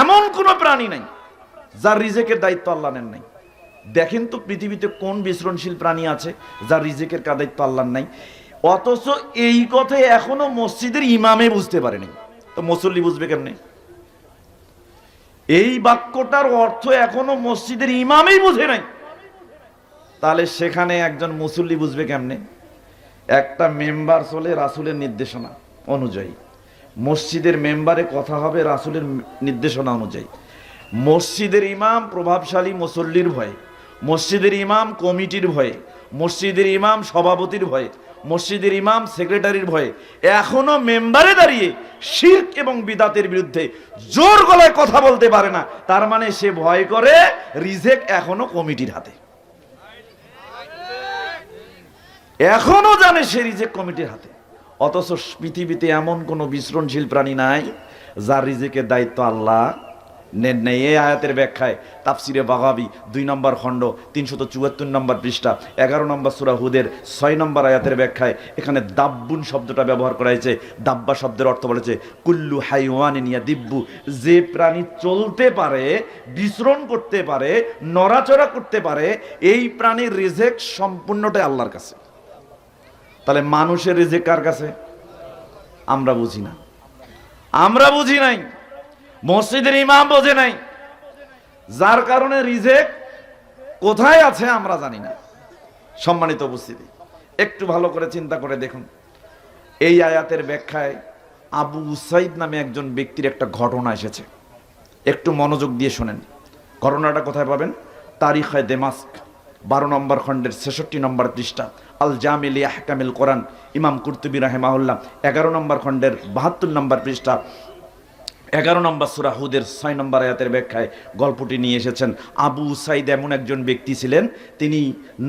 এমন কোন প্রাণী নাই যার রিজেকের দায়িত্ব আল্লাহ নেন নাই। দেখেন তো পৃথিবীতে কোন বিচরণশীল প্রাণী আছে যার রিজেকের দায়িত্ব আল্লাহ নাই। অথচ এই কথাই এখনো মসজিদের ইমামে বুঝতে পারেনি, তো মুসল্লি বুঝবে কেমনে? এই বাক্যটার অর্থ এখনো মসজিদের ইমামেই বুঝে নাই, তাহলে সেখানে একজন মুসল্লি বুঝবে কেমনে? একটা মেম্বার চলে রাসূলের নির্দেশনা অনুযায়ী, মসজিদের মেম্বারে কথা হবে রাসূলের নির্দেশনা অনুযায়ী। মসজিদের ইমাম প্রভাবশালী মুসল্লির ভয়ে, মসজিদের ইমাম কমিটির ভয়ে, মসজিদের ইমাম সভাপতির ভয়ে, মসজিদের ইমাম সেক্রেটারির ভয়ে এখনো মেম্বারে দাঁড়িয়ে শিরক এবং বিদাতের বিরুদ্ধে জোর গলায় কথা বলতে পারে না। তার মানে সে ভয় করে রিজেক এখনো কমিটির হাতে, এখনো জানে সে রিজেক কমিটির হাতে। অথচ পৃথিবীতে এমন কোনো বিচরণশীল প্রাণী নাই যার রিজেকের দায়িত্ব আল্লাহ নেন নাই। এই আয়াতের ব্যাখ্যায় তাফসিরে বাগাবী 2 নম্বর খণ্ড 374 নম্বর পৃষ্ঠা 11 নম্বর সূরা হুদের 6 নম্বর আয়াতের ব্যাখ্যায় এখানে দাব্বুন শব্দটা ব্যবহার করা হয়েছে। দাব্বা শব্দের অর্থ বলেছে কুল্লু হাইওয়ানিন ইয়াদিব্বু, যে প্রাণী চলতে পারে, বিচরণ করতে পারে, নড়াচড়া করতে পারে, এই প্রাণীর রিজেক সম্পূর্ণটাই আল্লাহর কাছে। তাহলে মানুষের রিজেক কার কাছে? আমরা বুঝি না, আমরা বুঝি নাই, মসজিদের ইমাম বোঝে নাই, যার কারণে রিজেক কোথায় আছে আমরা জানি না। সম্মানিত উপস্থিতি, একটু ভালো করে চিন্তা করে দেখুন, এই আয়াতের ব্যাখ্যায় আবু উসাইদ নামে একজন ব্যক্তির একটা ঘটনা এসেছে। একটু মনোযোগ দিয়ে শোনেন। ঘটনাটা কোথায় পাবেন? তারিখে দেমাস্ক 12 নম্বর খণ্ডের 66 নম্বর পৃষ্ঠা, আল জামি লি আহকামিল কোরআন, ইমাম কুরতুবী রাহিমাহুল্লাহ 11 নম্বর খণ্ডের 72 নম্বর পৃষ্ঠা 11 নম্বর সূরা হুদের 6 নম্বর আয়াতের ব্যাখ্যায় গল্পটি নিয়ে এসেছেন। আবু উসাইদ এমন একজন ব্যক্তি ছিলেন, তিনি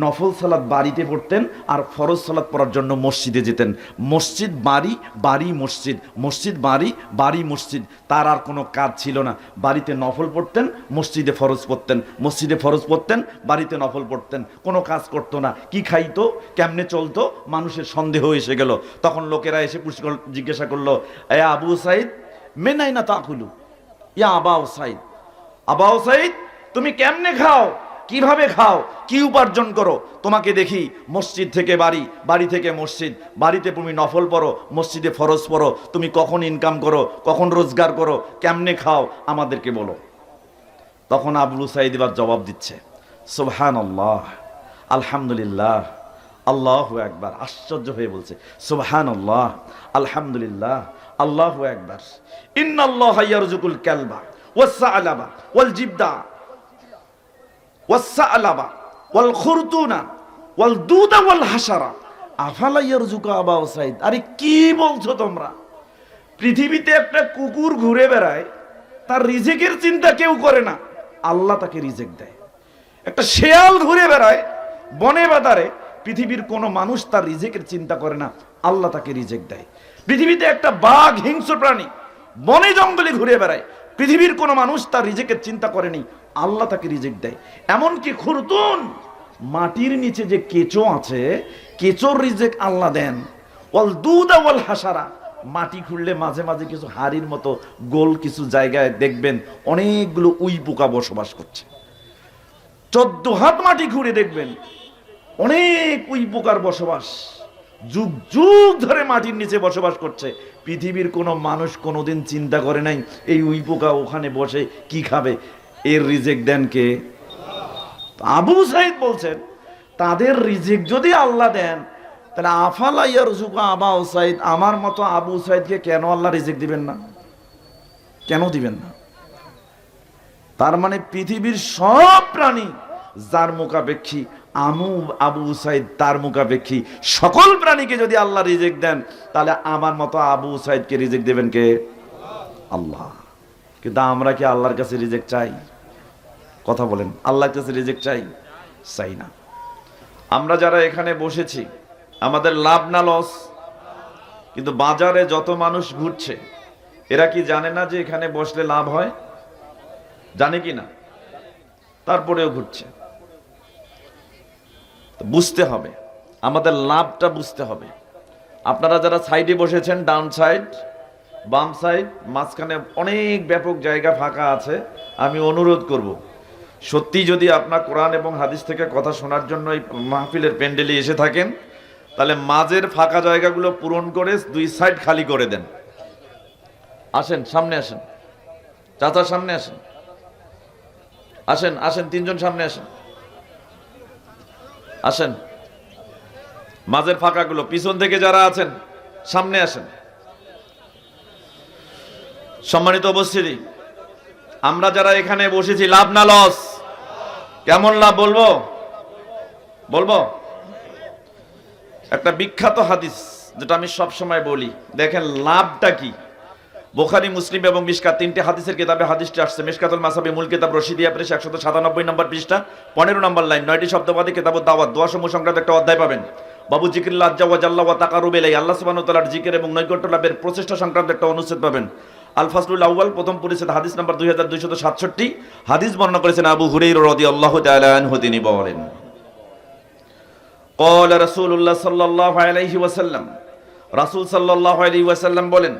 নফল সালাত বাড়িতে পড়তেন আর ফরজ সালাত পড়ার জন্য মসজিদে যেতেন। মসজিদ বাড়ি, বাড়ি মসজিদ, মসজিদ বাড়ি, বাড়ি মসজিদ, তার আর কোনো কাজ ছিল না। বাড়িতে নফল পড়তেন, মসজিদে ফরজ পড়তেন, মসজিদে ফরজ পড়তেন, বাড়িতে নফল পড়তেন, কোনো কাজ করতো না। কি খাইতো, কেমনে চলতো, মানুষের সন্দেহ এসে গেল। তখন লোকেরা এসে জিজ্ঞাসা করলো, এ আবু উসাইদ মেনাইনা তাকুলু ইয়া আবা উসাইদ, আবা উসাইদ তুমি কেমনে খাও, কিভাবে খাও, কি উপার্জন করো? তোমাকে দেখি মসজিদ থেকে বাড়ি, বাড়ি থেকে মসজিদ, বাড়িতে তুমি নফল পড়ো, মসজিদে ফরজ পড়ো, তুমি কখন ইনকাম করো, কখন রোজগার করো, কেমনে খাও, আমাদেরকে বলো। তখন আবু উসাইদ এবার জবাব দিচ্ছে, সুবহানাল্লাহ, আলহামদুলিল্লাহ, আল্লাহু আকবার। আশ্চর্য হয়ে বলছে, সুবহানাল্লাহ, আলহামদুলিল্লাহ, আল্লাহু আকবার। ইন্নাল্লাহা ইয়ারযুকুল কালবা ওয়াস-সা'লাবা ওয়াল-জিবদা ওয়াস-সা'লাবা ওয়াল-খুরতুনা ওয়াল-দুদা ওয়াল-হাশারা আফালা ইয়ারযুকু আবা উসাইদ। আরে কি বলছো তোমরা? পৃথিবীতে একটা কুকুর ঘুরে বেড়ায়, তার রিজিকের চিন্তা কেউ করে না, আল্লাহ তাকে রিজিক দেয়। একটা শেয়াল ঘুরে বেড়ায় বনে বাজারে, পৃথিবীর কোনো মানুষ তার রিজিকের চিন্তা করে না, আল্লাহ তাকে রিজিক দেয়। পৃথিবীতে একটা বাঘ হিংস্র প্রাণী বনে জঙ্গলে ঘুরে বেড়ায়, পৃথিবীর কোনো মানুষ তার রিজিকের চিন্তা করেনি, আল্লাহ তাকে রিজিক দেয়। এমনকি খুরতুন, মাটির নিচে যে কেঁচো আছে, কেঁচোর রিজিক আল্লাহ দেন। ওয়াল দুদা ওয়াল হাসারা, মাটি খুঁড়লে মাঝে মাঝে কিছু হাড়ির মতো গোল কিছু জায়গায় দেখবেন অনেকগুলো উই পোকা বসবাস করছে। 14 হাত মাটি খুঁড়ে দেখবেন অনেক উই পোকার বসবাস, যুগ যুগ ধরে মাটির নিচে বসবাস করছে। পৃথিবীর কোনো মানুষ কোনোদিন চিন্তা করে নাই এই উই পোকা ওখানে বসে কি খাবে, এর রিজিক দেন কে? আবু সাইদ বলছেন, তাদের রিজিক যদি আল্লাহ দেন, তাহলে আফালা ইয়ারযুকু আবা উসাইদ, আমার মতো আবু উসাইদকে কেন আল্লাহ রিজিক দিবেন না? কেন দিবেন না? তার মানে পৃথিবীর সব প্রাণী যার মুখাপেক্ষী, আবু উসাইদ তার মুখাপেক্ষী। সকল প্রাণীকে যদি আল্লাহ রিজিক দেন, তাহলে আমার মতো আবু উসাইদকে রিজিক দেবেন কে? আল্লাহ। কিন্তু আমরা কি আল্লাহর কাছে রিজিক চাই? কথা বলেন, আল্লাহর কাছে রিজিক চাই? চাই না। আমরা যারা এখানে বসেছি, আমাদের লাভ না লস? কিন্তু বাজারে যত মানুষ ঘুরছে, এরা কি জানে না যে এখানে বসলে লাভ হয়? জানে কি না? তারপরেও ঘুরছে। বুঝতে হবে, আমাদের লাভটা বুঝতে হবে। আপনারা যারা সাইডে বসেছেন, ডাউন সাইড, বাম সাইড মাঝখানে অনেক ব্যাপক জায়গা ফাঁকা আছে। আমি অনুরোধ করব, সত্যি যদি আপনার কোরআন এবং হাদিস থেকে কথা শোনার জন্য এই মাহফিলের প্যান্ডেলে এসে থাকেন, তাহলে মাঝের ফাঁকা জায়গাগুলো পূরণ করে দুই সাইড খালি করে দেন। আসেন, সামনে আসেন, চাচা সামনে আসেন, আসেন আসেন, তিনজন সামনে আসেন, আসেন। মাঝের ফাঁকাগুলো, পিছন থেকে যারা আছেন সামনে আসেন। সম্মানিত উপস্থিতি, আমরা যারা এখানে বসেছি, লাভ না লস? কেমন লাভ বলবো? বলবো একটা বিখ্যাত হাদিস যেটা আমি সব সময় বলি, দেখেন লাভটা কি। বুখারী, মুসলিম এবং মিশকাত তিনটে হাদিসের কিতাবে হাদিসটি আসছে। মিশকাতুল মাসাবি মূল কিতাব রশিদিয়া প্রেস 197 নম্বর পৃষ্ঠা 15 নম্বর লাইন, 9টি শব্দবাদী কিতাবুদ দাওয়াত, দোয়া সমূহ সংক্রান্ত একটা অধ্যায় পাবেন। বাবু জিকিরিল্লাহ আজ্জা ওয়া জাল্লা ওয়া তাকারুব ইলাইহি, আল্লাহ সুবহানাহু ওয়া তাআলার জিকির এবং নৈকট্য লাভের প্রচেষ্টা সংক্রান্ত একটা অনুচ্ছেদ পাবেন। আল ফাসলুল আউয়াল, প্রথম পরিচ্ছেদ, হাদিস নাম্বার 2267। হাদিস বর্ণনা করেছেন আবু হুরায়রা রাদিয়াল্লাহু তাআলা আনহু। তিনি বলেন, قال رسول الله صلى الله عليه وسلم, রাসূল সাল্লাল্লাহু আলাইহি ওয়াসাল্লাম বলেন,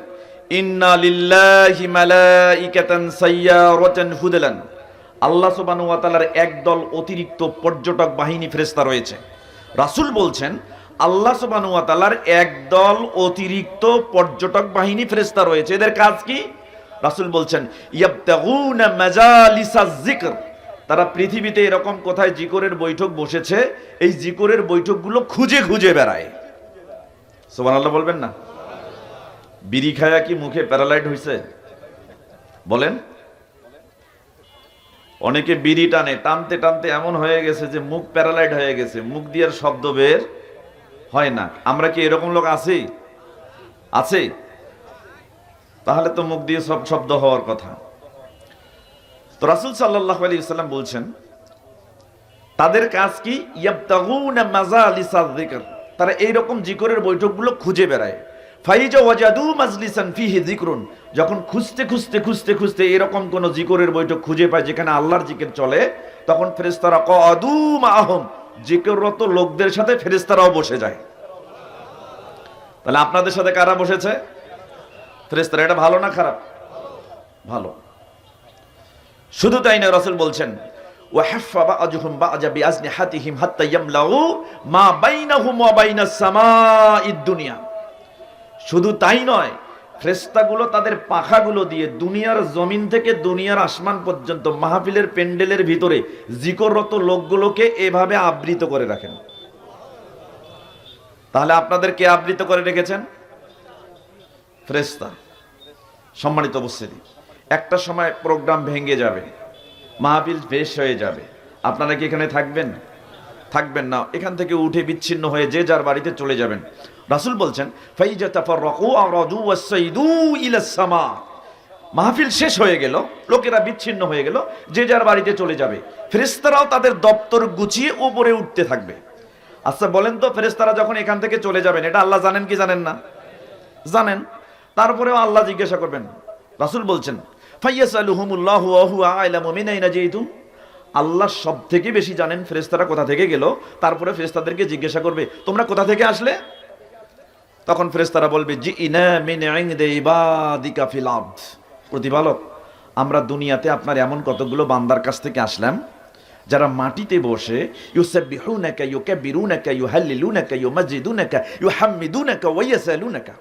ইন্না লিল্লাহি মালাইকাতান সাইয়ারাতান ফুদলান, আল্লাহ সুবহানাহু ওয়া তাআলার একদল অতিরিক্ত পর্যটক বাহিনী ফেরেশতা রয়েছে। রাসূল বলছেন আল্লাহ সুবহানাহু ওয়া তাআলার একদল অতিরিক্ত পর্যটক বাহিনী ফেরেশতা রয়েছে। এদের কাজ কি? রাসূল বলছেন ইয়াবতাগুনা মাজালিসাজ যিকর, তারা পৃথিবীতে এরকম কোথায় জিকরের বৈঠক বসেছে, এই জিকরের বৈঠকগুলো খুঁজে খুঁজে বেড়ায়। সুবহানাল্লাহ বলবেন না? বিড়ি খায়া কি মুখে প্যারালাইট হয়েছে? বলেন। অনেকে বিড়ি টানে, টানতে টানতে এমন হয়ে গেছে যে মুখ প্যারালাইট হয়ে গেছে, মুখ দিয়ে শব্দ বের হয় না। আমরা কি এরকম লোক আছি? আছে? তাহলে তো মুখ দিয়ে সব শব্দ হওয়ার কথা। তো রাসূল সাল্লাল্লাহু আলাইহি ওয়াসাল্লাম বলছেন তাদের কাজ কি? ইয়াবতাগুনা মাজালিসাজ যিকর, তারা এইরকম জিকরের বৈঠকগুলো খুঁজে বেড়ায়। ফাইজা ওয়াজাদু মাজলিসান ফিহি যিকরুন, যখন খুঁজতে খুঁজতে খুঁজতে খুঁজতে এরকম কোন জিকরের বৈঠক খুঁজে পায় যেখানে আল্লাহর জিকির চলে, তখন ফেরেশতারা ক্বাদু মাআহুম, জিকিররত লোকদের সাথে ফেরেশতারাও বসে যায়। তাহলে আপনাদের সাথে কারা বসেছে? ফেরেশতারা। এটা ভালো না খারাপ? ভালো। শুধু তাই না, রাসূল বলছেন ওয়াহাফা বা'যুহুম বা'যা বিআজনিহাতিহিম হাত্তা ইয়ামলাউ মা বাইনাহুম ওয়া বাইনাস সামাঈদ দুনিয়া। শুধু তাই নয়, ফেরেশতাগুলো তাদের পাখাগুলো দিয়ে দুনিয়ার জমিন থেকে দুনিয়ার আসমান পর্যন্ত মাহফিলের প্যান্ডেলের ভিতরে জিকররত লোকগুলোকে এভাবে আবৃত করে রাখেন। তাহলে আপনাদের কে আবৃত করে রেখেছেন? ফেরেশতা। সম্মানিত উপস্থিতি, একটা সময় প্রোগ্রাম ভেঙে যাবে, মাহফিল শেষ হয়ে যাবে, আপনারা কি এখানে থাকবেন? থাকবেন না, এখান থেকে উঠে বিচ্ছিন্ন হয়ে যে যার বাড়িতে চলে যাবেন। রাসূল বলছেন ফাইজা তাফাররাকু আরাদু ওয়াসাইদু ইলাস সামা, মাহফিল শেষ হয়ে গেল, লোকেরা বিচ্ছিন্ন হয়ে গেল, যে যার বাড়িতে চলে যাবে। ফেরেশতারাও তাদের দপ্তর গুছিয়ে উপরে উঠতে থাকবে। আচ্ছা বলেন তো, ফেরেশতারা যখন এখান থেকে চলে যাবেন, এটা আল্লাহ জানেন কি জানেন না? জানেন। তারপরেও আল্লাহ জিজ্ঞাসা করবেন। রাসূল বলছেন ফাইয়াসালুহুমুল্লাহু ওয়া হুয়া আ'লামু মিন আইনা জিতুম, আল্লাহ সব থেকে বেশি জানেন ফেরেশতারা কোথা থেকে গেল। তারপরে ফেরেশতাদেরকে জিজ্ঞাসা করবে তোমরা কোথা থেকে আসলে? তখন ফেরেশতারা বলবে জিইনা মিন ইনদি ইবাদিকা ফিল আরদ, প্রতিপালক আমরা দুনিয়াতে আপনার এমন কতগুলো বান্দার কাছ থেকে আসলাম যারা মাটিতে বসে ইউসাব্বিহুনাকা ইউকাব্বিরুনাকা ইউহাল্লিলুনাকা ইউমাজিদুনাকা ইউহাম্মিদুনাকা ওয়া ইয়াসালুনাকা,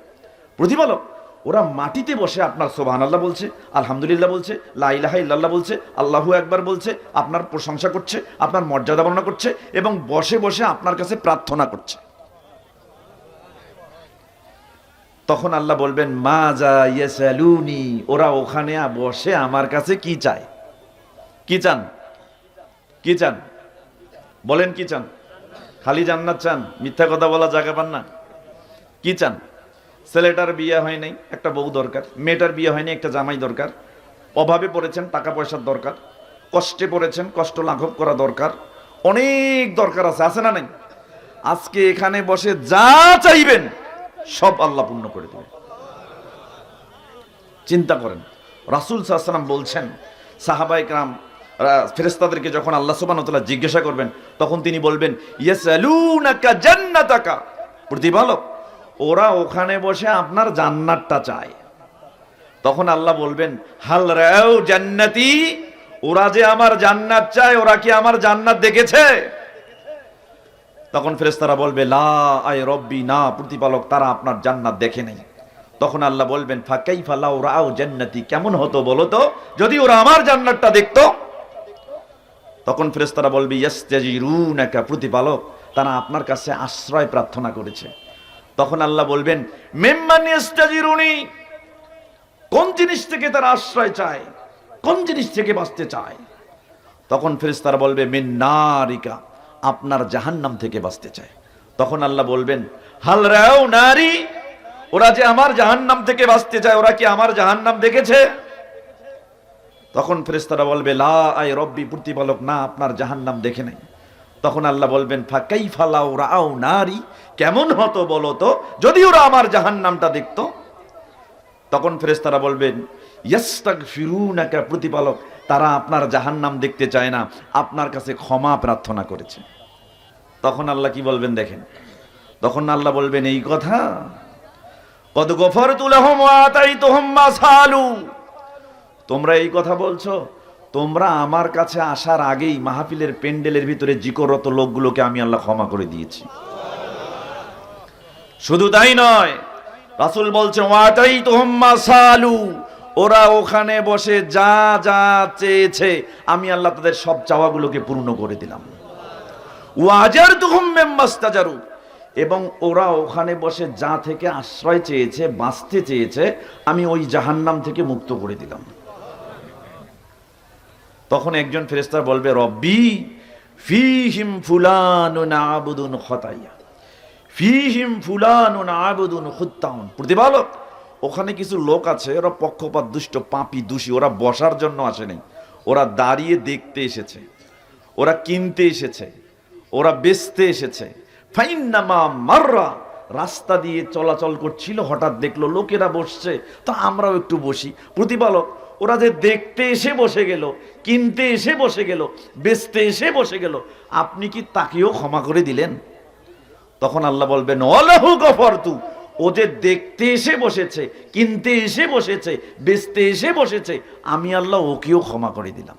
প্রতিপালক ওরা মাটিতে বসে আপনার সুবহানাল্লাহ বলছে, আলহামদুলিল্লাহ বলছে, লা ইলাহা ইল্লাল্লাহ বলছে, আল্লাহু আকবার বলছে, আপনার প্রশংসা করছে, আপনার মর্যাদা বর্ণনা করছে এবং বসে বসে আপনার কাছে প্রার্থনা করছে। তখন আল্লাহ বলবেন মাজা ইয়াসালুনি, ওরা ওখানে বসে আমার কাছে কি চায়? কি চান? কি চান? বলেন কি চান? খালি জান্নাত চান? মিথ্যা কথা বলা জায়গা পান না? কি চান? ছেলেটার বিয়ে হয় নাই, একটা বউ দরকার। মেয়েটার বিয়ে হয়নি, একটা জামাই দরকার। অভাবে পড়েছেন, টাকা পয়সার দরকার। কষ্টে পড়েছেন, কষ্ট লাঘব করা দরকার। অনেক দরকার আছে, আছে না নাই? আজকে এখানে বসে যা চাইবেন সব আল্লাহ পূর্ণ করে দেবে। চিন্তা করেন, রাসূল সাল্লাল্লাহু আলাইহি ওয়াসাল্লাম বলছেন সাহাবায়ে কেরাম ফেরেশতাদেরকে যখন আল্লাহ সুবহানাহু ওয়া তাআলা জিজ্ঞাসা করবেন, তখন তিনি বলবেন ইয়াসালুনাকা জান্নাতাকা, প্রতিপালক ওরা ওখানে বসে আপনার জান্নাতটা চায়। তখন আল্লাহ বলবেন, হাল রাও জান্নাতি, ওরা যে আমার জান্নাত চায়, ওরা কি আমার জান্নাত দেখেছে? তখন ফেরেশতারা বলবে, লা আয় রব্বি, না প্রতিপালক, তারা আপনার জান্নাত দেখে নাই। তখন আল্লাহ বলবেন, ফাকাইফা লাউ রাও জান্নাতি, কেমন হতো বলো তো যদি ওরা আমার জান্নাতটা দেখতো। তখন ফেরেশতারা বলবে, ইয়াস্তাজিরুনাকা, প্রতিপালক, তারা আপনার কাছে আশ্রয় প্রার্থনা করেছে। তখন আল্লাহ বলবেন, মিম্মান ইয়াস্তাজিরুনি, কোন জিনিস থেকে তারা আশ্রয় চায়, কোন জিনিস থেকে বাঁচতে চায়? তখন ফেরেশতারা বলবে, মিন নারিকা, আপনার জাহান্নাম থেকে বাঁচতে চায়। তখন আল্লাহ বলবেন, হাল রাও নারী, ওরা যে আমার জাহান্নাম থেকে বাঁচতে চায়, ওরা কি আমার জাহান্নাম দেখেছে? তখন ফেরেশতারা বলবে, লা আয় রব্বি, প্রতিপালক, না আপনার জাহান্নাম দেখে নাই। তখন আল্লাহ বলবেন, ফাকাইফা লাউ রাও নারী, কেমন হতো বলো তো যদি ওরা আমার জাহান্নামটা দেখতো। তখন ফেরেশতারা বলবেন, ইয়াস্তাগফিরুনাকা, প্রতিপালক, তারা আপনার জাহান্নাম দেখতে চায় না, আপনার কাছে ক্ষমা প্রার্থনা করেছে। তখন আল্লাহ কি বলবেন দেখেন, তখন আল্লাহ বলবেন এই কথা, কদ গফারতু লাহুম ওয়া আতাইতুহুম মা সালু, তোমরা এই কথা বলছো, তোমরা আমার কাছে আসার আগেই মাহফিলের প্যান্ডেলের ভিতরে জিকররত লোকগুলোকে আমি আল্লাহ ক্ষমা করে দিয়েছি। শুধু তাই নয়, রাসূল বলছেন, ওয়া আতাইতুহুম মা সালু, ওরা ওখানে বসে যা যা চেয়েছে আমি আল্লাহ তাদের সব চাওয়াগুলোকে পূর্ণ করে দিলাম। ওয়া আজারতুহুম মিম্মাস্তাজারু, এবং ওরা ওখানে বসে যা থেকে আশ্রয় চেয়েছে, বাঁচতে চেয়েছে, আমি ওই জাহান্নাম থেকে মুক্ত করে দিলাম। তখন একজন ফেরেশতা বলবে, রব্বি ফীহিম ফুলানুন আবুদুন খতাইয়া, ফীহিম ফুলানুন আবুদুন খুত্তাউন, প্রতিপালক, ওখানে কিছু লোক আছে, ওরা পক্ষপাত দুষ্ট, পাপী, দোষী, ওরা বসার জন্য আসে নাই, ওরা দাঁড়িয়ে দেখতে এসেছে, ওরা কিনতে এসেছে, ওরা বেচতে এসেছে। ফাইন্নামা মাররা, রাস্তা দিয়ে চলাচল করছিল, হঠাৎ দেখলো লোকেরা বসছে, তো আমরাও একটু বসি। প্রতিপালক, ওরা যে দেখতে এসে বসে গেল, কিনতে এসে বসে গেল, বেচতে এসে বসে গেল, আপনি কি তাকেও ক্ষমা করে দিলেন? তখন আল্লাহ বলবেন, ওয়ালাহু গফারতু, ও যে দেখতে এসে বসেছে, কিনতে এসে বসেছে, বেচতে এসে বসেছে, আমি আল্লাহ ওকেও ক্ষমা করে দিলাম।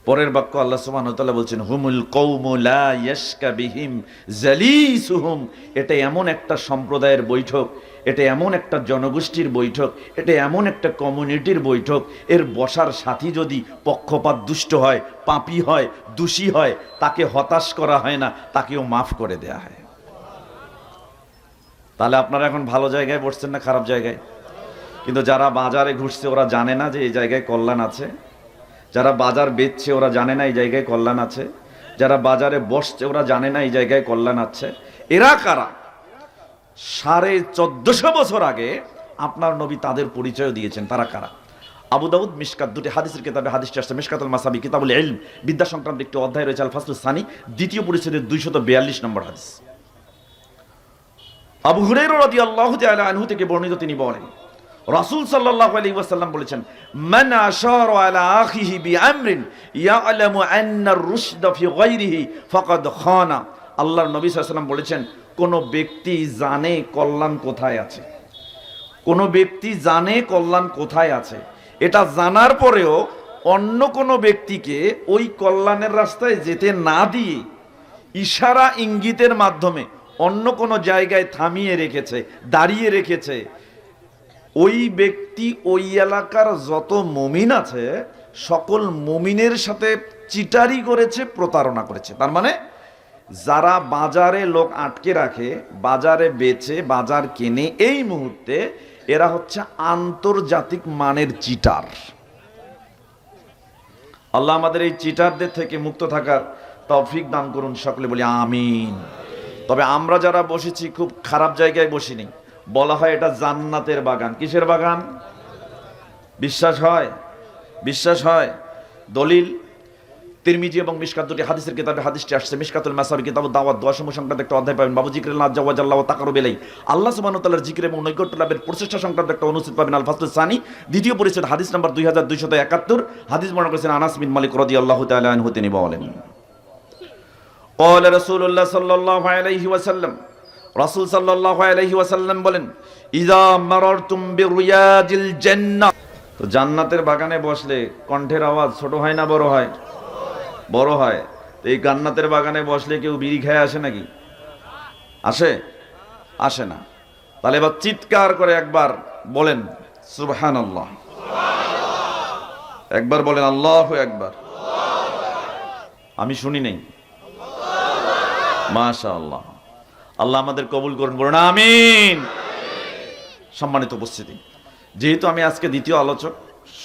পরের বাক্য আল্লাহ সুবহানাহু ওয়া তাআলা বলছেন, হুমুল কওমু লা ইয়াশকা বিহিম জালিসুহুম, এটা এমন একটা সম্প্রদায়ের বৈঠক, এটা এমন একটা জনগোষ্ঠীর বৈঠক, এটা এমন একটা কমিউনিটির বৈঠক, এর বসার সাথী যদি পক্ষপাত দুষ্ট হয়, পাপী হয়, দোষী হয়, তাকে হতাশ করা হয় না, তাকেও মাফ করে দেয়া হয়। তাহলে আপনারা এখন ভালো জায়গায় বসছেন না খারাপ জায়গায়? কিন্তু যারা বাজারে ঘুরছে ওরা জানে না যে এই জায়গায় কল্যাণ আছে, যারা বাজার বেচছে ওরা জানে না এই জায়গায় কল্যাণ আছে, যারা বাজারে বসছে ওরা জানে না এই জায়গায় কল্যাণ আছে। এরা কারা? 1450 বছর আগে আপনার নবী তাদের পরিচয় দিয়েছেন। তারা কারা? আবু দাউদ মিশকাত, দুটি হাদিসের কিতাবে হাদিসটি আসছে। মিশকাতুল মাসাবি, কিতাবুল ইলম, বিদ্যা সংক্রান্ত একটি অধ্যায় রয়েছে, আল ফাসলুস সানি, দ্বিতীয় পরিচ্ছেদের 242 নম্বর হাদিস। আবু হুরায়রা রাদিয়াল্লাহু তাআলা আনহু থেকে বর্ণিত, তিনি বলেন, রাসূল সাল্লাল্লাহু আলাইহি ওয়াসাল্লাম বলেছেন, মান আশারা আলা আখিহি বিআমরিন ইয়ালামু আন্না আর-রুশদা ফি গায়রিহি ফাকাদ খানা। আল্লাহর নবী সাল্লাল্লাহু আলাইহি ওয়াসাল্লাম বলেছেন, কোন ব্যক্তি জানে কল্যাণ কোথায় আছে, কোন ব্যক্তি জানে কল্যাণ কোথায় আছে, এটা জানার পরেও অন্য কোন ব্যক্তিকে ওই কল্যাণের রাস্তায় যেতে না দিয়ে ইশারা ইঙ্গিতের মাধ্যমে অন্য কোন জায়গায় থামিয়ে রেখেছে, দাঁড়িয়ে রেখেছে, ওই ব্যক্তি ওই এলাকার যত মুমিন আছে সকল মুমিনের সাথে চিটারি করেছে, প্রতারণা করেছে। তার মানে যারা বাজারে লোক আটকে রাখে, বাজারে বেচে, বাজার কেনে, এই মুহূর্তে এরা হচ্ছে আন্তর্জাতিক মানের চিটার। আল্লাহ আমাদের এই চিটারদের থেকে মুক্ত থাকার তৌফিক দান করুন, সকলে বলি আমিন। তবে আমরা যারা বসেছি খুব খারাপ জায়গায় বসিনি। বলা হয় এটা জান্নাতের বাগান। কিসের বাগান? বিশ্বাস হয়? বিশ্বাস হয়? দলিল তিরমিজি এবং মিশকাত, দুটি হাদিসের কিতাবে হাদিসটি আসছে। মিশকাতুল মাসাবি, কিতাবুদ দাওয়াত, দোয়া সমূহ সংক্রান্ত একটা অধ্যায় পাবেন। বাবু জিকরিল্লাহ জাওয়াজাল্লাহ ওয়া তাকাররুব ইলাইহি, আল্লাহ সুবহানাহু ওয়া তাআলার জিকির এবং নৈকট্য লাভের প্রচেষ্টা সংক্রান্ত একটা অনুচ্ছেদ পাবেন। আল ফাসলুস সানি, দ্বিতীয় পরিচ্ছেদ, হাদিস নাম্বার 2271। হাদিস বর্ণনা করেছেন আনাস বিন মালিক রাদিয়াল্লাহু তাআলা আনহু, তিনি বলেন, ক্বালা রাসূলুল্লাহ সাল্লাল্লাহু আলাইহি ওয়াসাল্লাম, রাসূল সাল্লাল্লাহু আলাইহি ওয়াসাল্লাম বলেন, ইযা মারারতুম বিরিয়াদিল জান্নাহ। তো জান্নাতের বাগানে বসলে কণ্ঠের আওয়াজ ছোট হয় না বড় হয়? বড় হয়। তো এই জান্নাতের বাগানে বসলে কেউ বিড়ি খেয়ে আসে নাকি? আসে? আসে না। তাহলে এবার চিৎকার করে একবার বলেন সুবহানাল্লাহ। একবার বলেন আল্লাহু আকবার। আমি শুনি নেই। মাশাআল্লাহ। আল্লাহ আমাদের কবুল করুন, বলুন আমিন। সম্মানিত উপস্থিতি, যেহেতু আমি আজকে দ্বিতীয় আলোচক,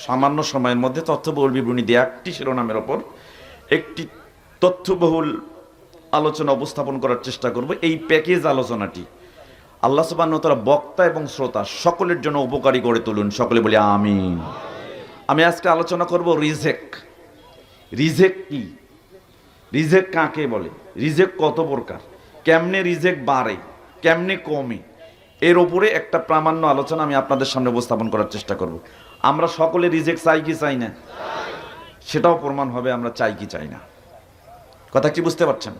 সামান্য সময়ের মধ্যে তথ্যবহুল বিবরণী দিয়ে একটি শিরোনামের ওপর একটি তথ্যবহুল আলোচনা উপস্থাপন করার চেষ্টা করব। এই প্যাকেজ আলোচনাটি আল্লাহ সুবহানাহু ওয়া তাআলা বক্তা এবং শ্রোতা সকলের জন্য উপকারী করে তুলুন। সকলে বলি আমিন। আমি আজকে আলোচনা করব রিজেক। রিজেক কি? রিজেক কাকে বলে? রিজেক কত প্রকার? কেমনে রিজেক বাড়ে, কেমনে কমে, এর উপরে একটা প্রামাণ্য আলোচনা আমি আপনাদের সামনে উপস্থাপন করার চেষ্টা করব। আমরা সকলে রিজেক চাই কি চাই না? সেটাও প্রমাণ হবে আমরা চাই কি চাই না। কথা কি বুঝতে পারছেন?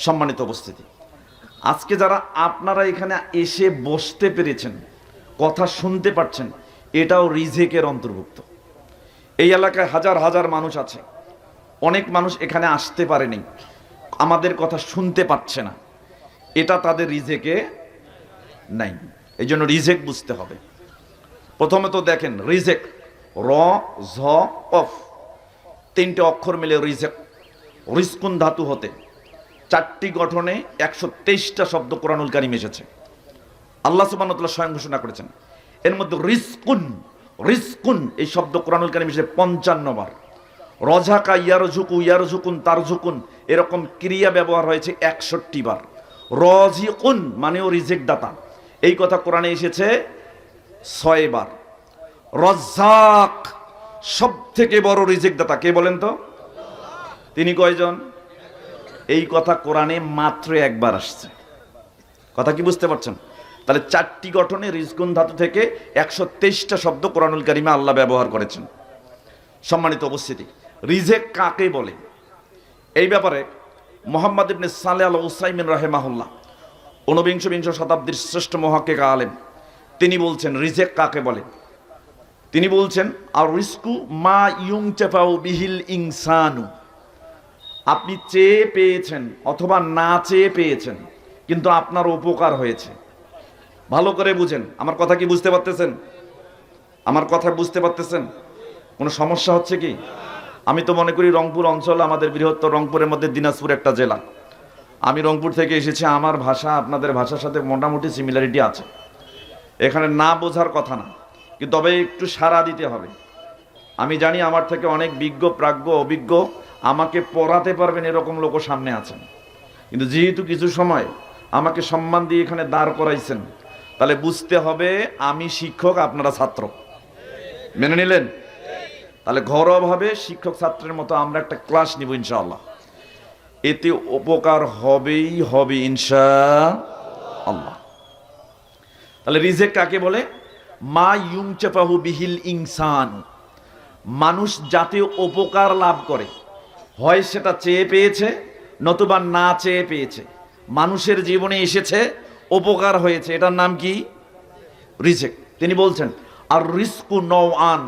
সম্মানিত উপস্থিতি, আজকে যারা আপনারা এখানে এসে বসতে পেরেছেন, কথা শুনতে পাচ্ছেন, এটাও রিজেকের অন্তর্ভুক্ত। এই এলাকায় হাজার হাজার মানুষ আছে, অনেক মানুষ এখানে আসতে পারেনি, আমাদের কথা শুনতে পাচ্ছে না, এটা তাদের রিজেকে নাই। এই জন্য রিজেক বুঝতে হবে। প্রথমে তো দেখেন রিজেক, র ঝ কফ, তিনটে অক্ষর মিলে রিজেক। রিজকুন ধাতু হতে 4টি গঠনে 123টা শব্দ কোরআনুল কারীম এসেছে। আল্লাহ সুবহানাহু ওয়া তাআলা স্বয়ং ঘোষণা করেছেন। এর মধ্যে রিজকুন, রিজকুন এই শব্দ কোরআনুল কারীম এসেছে 55 বার। রজাকা, ইয়ারজুকু, ইয়ারজুকুন, তারজুকুন এরকম ক্রিয়া ব্যবহার হয়েছে 61 বার। রজিকুন মানেও রিজেক দাতা, এই কথা কোরআনে এসেছে 6 বার। রজ্জাক সব থেকে বড় রিজেক দাতা কে বলেন তো? তিনি কয়জন? এই কথা কোরআনে মাত্র একবার আসছে। কথা কি বুঝতে পারছেন? তাহলে 4টি গঠনে রিজকুন ধাতু থেকে 123টা শব্দ কোরআনুল কারীমে আল্লাহ ব্যবহার করেছেন। সম্মানিত উপস্থিতি, রিজেক কাকে বলে? এই ব্যাপারে মুহাম্মদ ইবনে সালেহ আল উসাইমিন রাহিমাহুল্লাহ, ঊনবিংশ শতাব্দীর শ্রেষ্ঠ মুহাক্কিক আলেম, তিনি বলছেন রিজেক কাকে বলে। তিনি বলছেন আর রিজকু মা ইউনতাফাউ বিহিল ইনসানু। আপনি চেয়ে পেয়েছেন অথবা না চেয়ে পেয়েছেন, কিন্তু আপনার উপকার হয়েছে। ভালো করে বুঝেন, আমার কথা কি বুঝতে পারতেছেন? আমার কথা বুঝতে পারতেছেন? কোনো সমস্যা হচ্ছে কি? আমি তো মনে করি রংপুর অঞ্চল আমাদের বৃহত্তর, রংপুরের মধ্যে দিনাজপুর একটা জেলা। আমি রংপুর থেকে এসেছি, আমার ভাষা আপনাদের ভাষার সাথে মোটামুটি সিমিলারিটি আছে, এখানে না বোঝার কথা না, কিন্তু তবে একটু সাড়া দিতে হবে। আমি জানি আমার থেকে অনেক বিজ্ঞ, প্রাজ্ঞ, অভিজ্ঞ, আমাকে পড়াতে পারবেন এরকম লোকও সামনে আছেন, কিন্তু যেহেতু কিছু সময় আমাকে সম্মান দিয়ে এখানে দাঁড় করাইছেন, তাহলে বুঝতে হবে আমি শিক্ষক, আপনারা ছাত্র। মেনে নিলেন? তাহলে ঘরোয়াভাবে শিক্ষক ছাত্রের মতো আমরা একটা ক্লাস নিব ইনশাআল্লাহ, এতে উপকার হবেই হবে ইনশাআল্লাহ। তাহলে রিজেক কাকে বলে? মা ইউনতাফাহু বিহিল ইনসান, মানুষ যাতে উপকার লাভ করে, হয় সেটা চেয়ে পেয়েছে নতুবা না চেয়ে পেয়েছে, মানুষের জীবনে এসেছে, উপকার হয়েছে, এটার নাম কি? রিজেক। তিনি বলছেন আর রিজকু নওয়ান,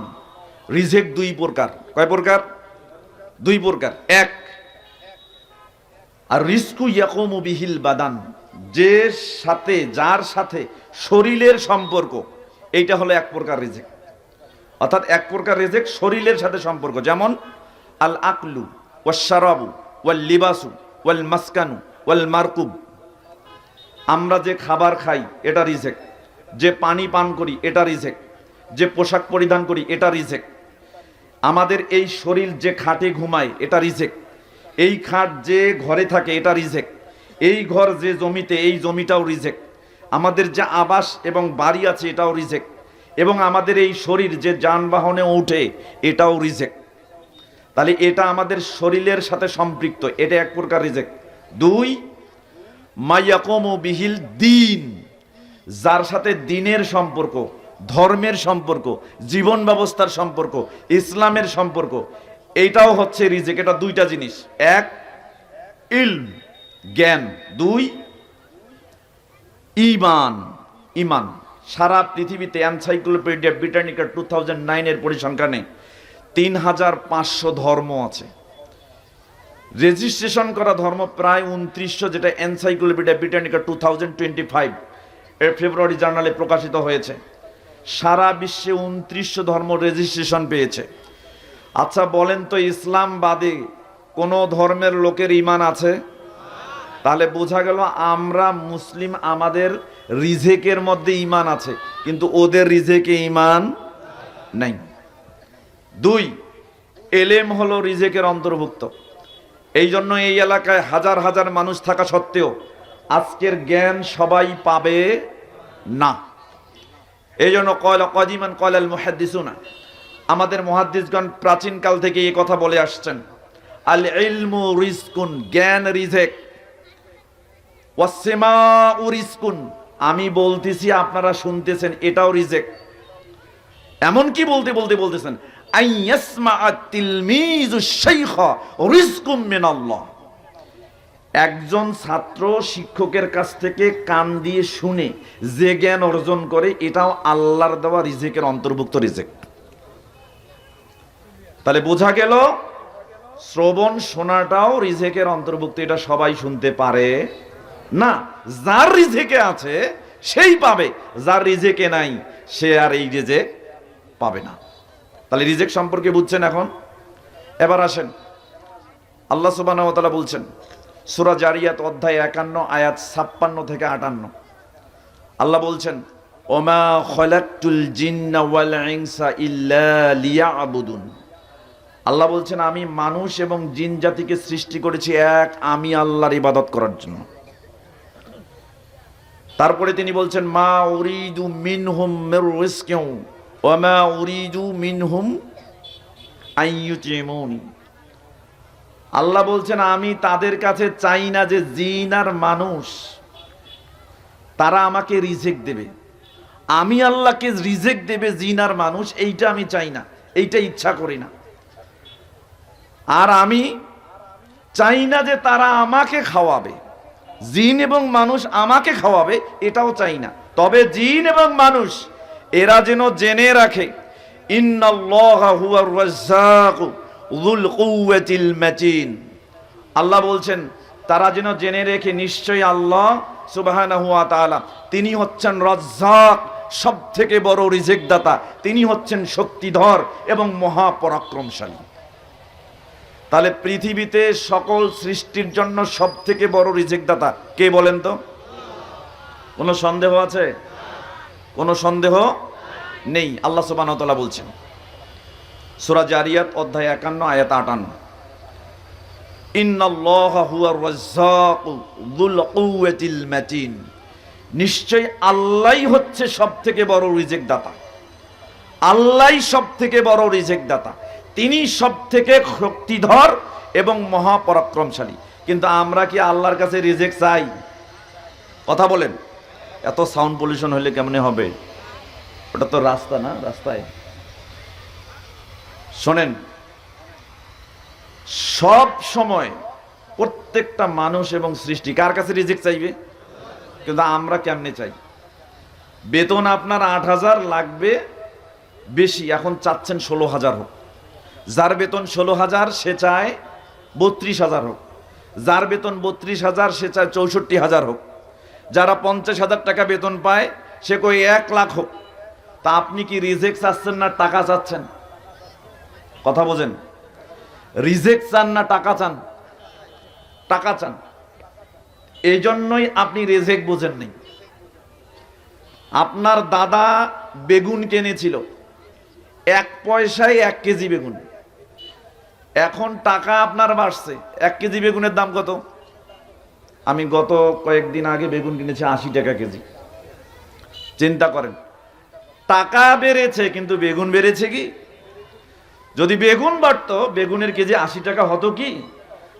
রিজেক 2 প্রকার। কয় প্রকার? 2 প্রকার। এক, আর রিজকু ইয়াকুমু বিহিল বাদান, যে সাথে, যার সাথে শরীরের সম্পর্ক, এইটা হলো এক প্রকার রিজেক। অর্থাৎ এক প্রকার রিজেক শরীরের সাথে সম্পর্ক, যেমন আল আকলু ওয়াশ শারাবু ওয়াল লিবাসু ওয়াল মাসকানু ওয়াল মারকুব। আমরা যে খাবার খাই এটা রিজেক, যে পানি পান করি এটা রিজেক, যে পোশাক পরিধান করি এটা রিজেক, আমাদের এই শরীর যে খাটে ঘুমায় এটা রিজেক, এই খাট যে ঘরে থাকে এটা রিজেক, এই ঘর যে জমিতে, এই জমিটাও রিজেক, আমাদের যে আবাস এবং বাড়ি আছে এটাও রিজেক, এবং আমাদের এই শরীর যে যানবাহনে ওঠে এটাও রিজেক। তাহলে এটা আমাদের শরীরের সাথে সম্পৃক্ত, এটা এক প্রকার রিজেক। 2, মায়াকুমু বিহিল দিন, যার সাথে দিনের সম্পর্ক, ধর্মের সম্পর্ক, জীবন ব্যবস্থার সম্পর্ক, ইসলামের সম্পর্ক, এইটাও হচ্ছে রিজেক। এটা 2টা জিনিস, 1 ইলম জ্ঞান, 2 ঈমান। ঈমান সারা পৃথিবীতে এনসাইক্লোপিডিয়া ব্রিটানিকা 2009 পরিসংখ্যানে 3500 ধর্ম আছে। রেজিস্ট্রেশন করা ধর্ম প্রায় 2900, যেটা এনসাইক্লোপিডিয়া ব্রিটানিকা 2025 এর ফেব্রুয়ারি জার্নালে প্রকাশিত হয়েছে। সারা বিশ্বে 2900 ধর্ম রেজিস্ট্রেশন পেয়েছে। আচ্ছা বলেন তো, ইসলাম বাদে কোন ধর্মের লোকের ঈমান আছে? তাহলে বোঝা গেল আমরা মুসলিম, আমাদের রিজেকের মধ্যে ঈমান আছে, কিন্তু ওদের রিজেকে ঈমান নাই। 2, এলেম হলো রিজেকের অন্তর্ভুক্ত। এই জন্য এই এলাকায় হাজার হাজার মানুষ থাকা সত্ত্বেও আজকের জ্ঞান সবাই পাবে না। এই জন্য কদিমান কয়লাল মুহাদ্দিসুনা, আমাদের মুহাদ্দিসগণ প্রাচীনকাল থেকে এই কথা বলে আসছেন, আল ইলমু রিজকুন, জ্ঞান রিজেক, ওয়াসসিমাউ রিজকুন, আমি বলতেছি আপনারা শুনতেছেন, এটাও রিজেক। এমন কি বলতে বলতে বলতেছেন আইয়াসমাআত তিলমিজু শাইখা রিজকুম মিনাল্লাহ, একজন ছাত্র শিক্ষকের কাছ থেকে কান দিয়ে শুনে যে জ্ঞান অর্জন করে, এটাও আল্লাহর দেওয়া রিজেকের অন্তর্ভুক্ত রিজেক। তাহলে বোঝা গেল শ্রবণ শোনাটাও রিজেকের অন্তর্ভুক্ত। এটা সবাই শুনতে পারে না। যার রিজেকে আছে সেই পাবে, যার রিজেকে নাই সে আর এই রিজেক পাবে না। তাহলে রিজেক সম্পর্কে বুঝছেন এখন? এবার আসেন, আল্লাহ সুবহানাহু ওয়া তাআলা বলছেন সূরা জারিয়াত অধ্যায় 51 আয়াত 56 থেকে 58, আল্লাহ বলছেন ওমা খলাকতুল জিন্না ওয়াল ইনসা ইল্লা লিয়াবুদুন, আল্লাহ বলছেন আমি মানুষ এবং জিন জাতিকে সৃষ্টি করেছি এক আমি আল্লাহর ইবাদত করার জন্য। তারপরে তিনি বলছেন মা উরিদু মিনহুম মির রিজকিন ওয়া মা উরিদু মিনহুম আইয়ুতিমুনি, আল্লাহ বলছেন আমি তাদের কাছে চাই না যে জিন আর মানুষ তারা আমাকে রিজেক দেবে, আমি আল্লাহকে রিজেক দেবে জিন আর মানুষ, এইটা আমি চাই না, এইটা ইচ্ছা করি না। আর আমি চাই না যে তারা আমাকে খাওয়াবে, জিন এবং মানুষ আমাকে খাওয়াবে, এটাও চাই না। তবে জিন এবং মানুষ এরা যেন জেনে রাখে ইন্নাল্লাহা হুয়ার রাজ্জাকু যুল কুওয়াতিল মাতিন, আল্লাহ বলছেন তারা যেন জেনে রেখে নিশ্চয়ই আল্লাহ সুবহানাহু ওয়া তাআলা তিনি হচ্ছেন রাজ্জাক, সব থেকে বড় রিজেক দাতা, তিনি হচ্ছেন শক্তিধর এবং মহাপরাক্রমশালী। তাহলে পৃথিবীতে সকল সৃষ্টির জন্য সব থেকে বড় রিজেক দাতা কে বলেন তো? কোনো সন্দেহ আছে? কোনো সন্দেহ নেই। আল্লাহ সুবহানাহু ওয়া তাআলা বলছেন সূরা জারিয়াত অধ্যায় 51 আয়াত 58, ইন্নাল্লাহা হুয়ার রাজ্জাকু যুল কুওয়াতিল মাতিন, নিশ্চয় আল্লাহই হচ্ছে সব থেকে বড় রিজেক দাতা, আল্লাহই সব থেকে বড় রিজেক দাতা, তিনি সব থেকে শক্তিধর এবং মহাপরাক্রমশালী। কিন্তু আমরা কি আল্লাহর কাছে রিজেক চাই? কথা বলেন। এত সাউন্ড পলিউশন হলে কেমনে হবে? ওটা তো রাস্তা না, রাস্তায় শোনেন, সব সময় প্রত্যেকটা মানুষ এবং সৃষ্টি কার কাছে রিজেক চাইবে? কিন্তু আমরা কেমনে চাই? বেতন আপনার 8000 লাগবে বেশি, এখন চাচ্ছেন 16000 হোক। যার বেতন 16000 সে চায় 32000 হোক, যার বেতন 32000 সে চায় 64000 হোক, যারা 50000 টাকা বেতন পায় সে কই 1 লাখ হোক। তা আপনি কি রিজেক চাচ্ছেন না টাকা চাচ্ছেন? কথা বোঝেন, রিজেক চান না টাকা চান? টাকা চান। এই জন্যই আপনি রিজেক বোঝেন নাই। আপনার দাদা বেগুন কিনেছিল 1 পয়সায় 1 কেজি বেগুন, এখন টাকা আপনার বাড়ছে, 1 কেজি বেগুনের দাম কত? আমি গত কয়েকদিন আগে বেগুন কিনেছি 80 টাকা কেজি। চিন্তা করেন, টাকা বেড়েছে কিন্তু বেগুন বেড়েছে কি? যদি বেগুন বাড়তো বেগুনের কেজি 80 টাকা হতো কি?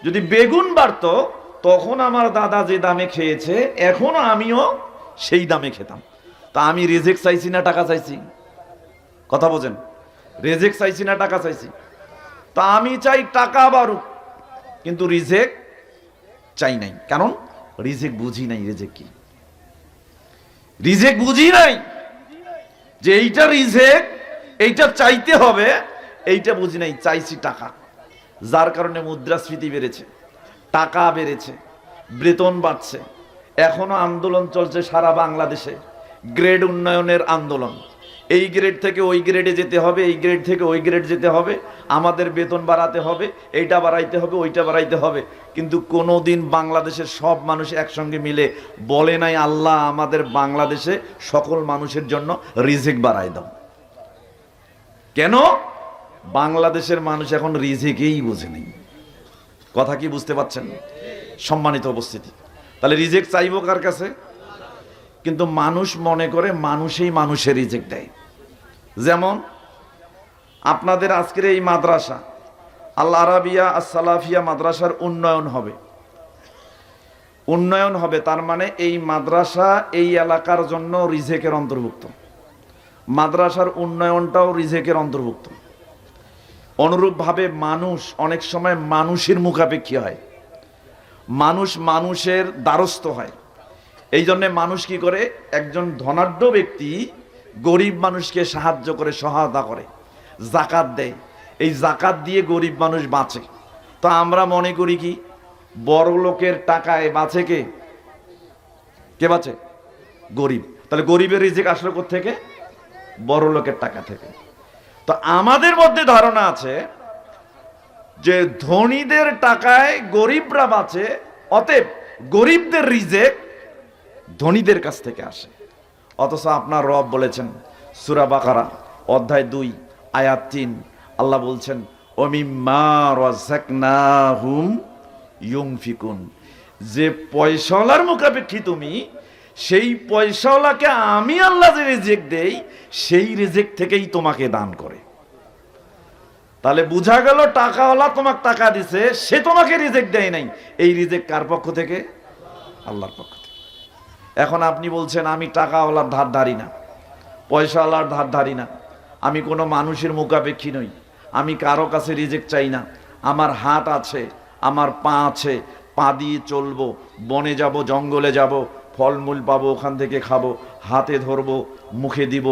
যদি বেগুন বাড়তো তখন আমার দাদা যে দামে খেয়েছে এখনো আমিও সেই দামে খেতাম। তা আমি রিজেক চাইছি না টাকা চাইছি? কথা বোঝেন, রিজেক চাইছি না টাকা চাইছি? তা আমি চাই টাকা বাড়ুক, কিন্তু রিজেক চাই নাই। কারণ রিজেক বুঝি নাই রিজেক কি। রিজেক বুঝি নাই যে এইটা রিজেক, এইটা চাইতে হবে, এইটা বুঝি নাই, চাইছি টাকা। যার কারণে মুদ্রাস্ফীতি বেড়েছে, টাকা বেড়েছে, বেতন বাড়ছে। এখনো আন্দোলন চলছে সারা বাংলাদেশে, গ্রেড উন্নয়নের আন্দোলন। এই গ্রেড থেকে ওই গ্রেডে যেতে হবে, এই গ্রেড থেকে ওই গ্রেড যেতে হবে, আমাদের বেতন বাড়াতে হবে, এইটা বাড়াইতে হবে, ওইটা বাড়াইতে হবে। কিন্তু কোনোদিন বাংলাদেশের সব মানুষ একসঙ্গে মিলে বলে নাই আল্লাহ আমাদের বাংলাদেশে সকল মানুষের জন্য রিজিক বাড়াই দাও। কেন? বাংলাদেশের মানুষ এখন রিজিকেই বুঝে নেই। কথা কি বুঝতে পারছেন? সম্মানিত উপস্থিতি, তাহলে রিজিক চাইবো কার কাছে? কিন্তু মানুষ মনে করে মানুষই মানুষের রিজিক দেয়। যেমন আপনাদের আজকের এই মাদ্রাসা আল আরাবিয়া আস-সালাফিয়া মাদ্রাসার উন্নয়ন হবে, উন্নয়ন হবে, তার মানে এই মাদ্রাসা এই এলাকার জন্য রিজিকের অন্তর্ভুক্ত, মাদ্রাসার উন্নয়নটাও রিজিকের অন্তর্ভুক্ত। অনুরূপভাবে মানুষ অনেক সময় মানুষের মুখাপেক্ষী হয়, মানুষ মানুষের দ্বারস্থ হয়। এই জন্যে মানুষ কি করে, একজন ধনাঢ্য ব্যক্তি গরিব মানুষকে সাহায্য করে, সহায়তা করে, জাকাত দেয়। এই জাকাত দিয়ে গরিব মানুষ বাঁচে। তো আমরা মনে করি কি বড় লোকের টাকায় বাঁচে কে? কে বাঁচে? গরিব। তাহলে গরিবের রিজিক আসলো কোত্থেকে? বড় লোকের টাকা থেকে। তো আমাদের মধ্যে ধারণা আছে যে ধনীদের টাকায় গরিবরা বাঁচে, অতএব গরিবদের রিজিক ধনীদের কাছ থেকে আসে। অথচ আপনার রব বলেছেন সূরা বাকারা অধ্যায় 2 আয়াত 3, আল্লাহ বলছেন ওমিম্মা রাযাকনাহুম ইউনফিকুন, যে পয়সাওয়ালার মুখাপেক্ষী তুমি, সেই পয়সাওয়ালাকে আমি আল্লাহ যে রিজিক দেই সেই রিজিক থেকেই তোমাকে দান করে। তাহলে বোঝা গেল টাকাওয়ালা তোমাকে টাকা দিছে, সে তোমাকে রিজিক দেয় নাই। এই রিজিক কার পক্ষ থেকে? আল্লাহর পক্ষ থেকে। এখন আপনি বলছেন আমি টাকাওয়ালার ধার ধারি না, পয়সাওয়ালার ধার ধারি না, আমি কোনো মানুষের মুখাপেক্ষী নই, আমি কারো কাছে রিজিক চাই না, আমার হাত আছে, আমার পা আছে, পা দিয়ে চলবো, বনে যাব, জঙ্গলে যাব, ফলমূল পাবো, ওখান থেকে খাবো, হাতে ধরবো, মুখে দিব,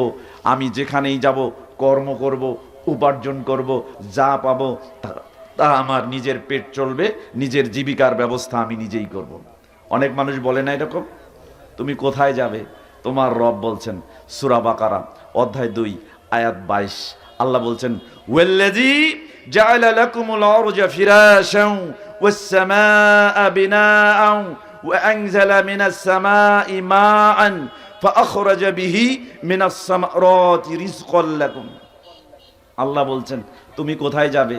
আমি যেখানেই যাব কর্ম করব, উপার্জন করব, যা পাবো তা আমার নিজের পেট চলবে, নিজের জীবিকার ব্যবস্থা আমি নিজেই করব। অনেক মানুষ বলে না এরকম। তুমি কোথায় যাবে? তোমার রব বলছেন সূরা বাকারা অধ্যায় 2 আয়াত 22, আল্লাহ বলছেন ওয়াল্লাযী জাআলা লাকুমুল আরজা ফিরাশান ওয়াস সামাআ বিনাআন ওয়া আনজালা মিনাস সামাই মাআন ফাআখরাজা বিহি মিনাস সামারাতি রিজকাল লাকুম। আল্লাহ বলছেন তুমি কোথায় যাবে?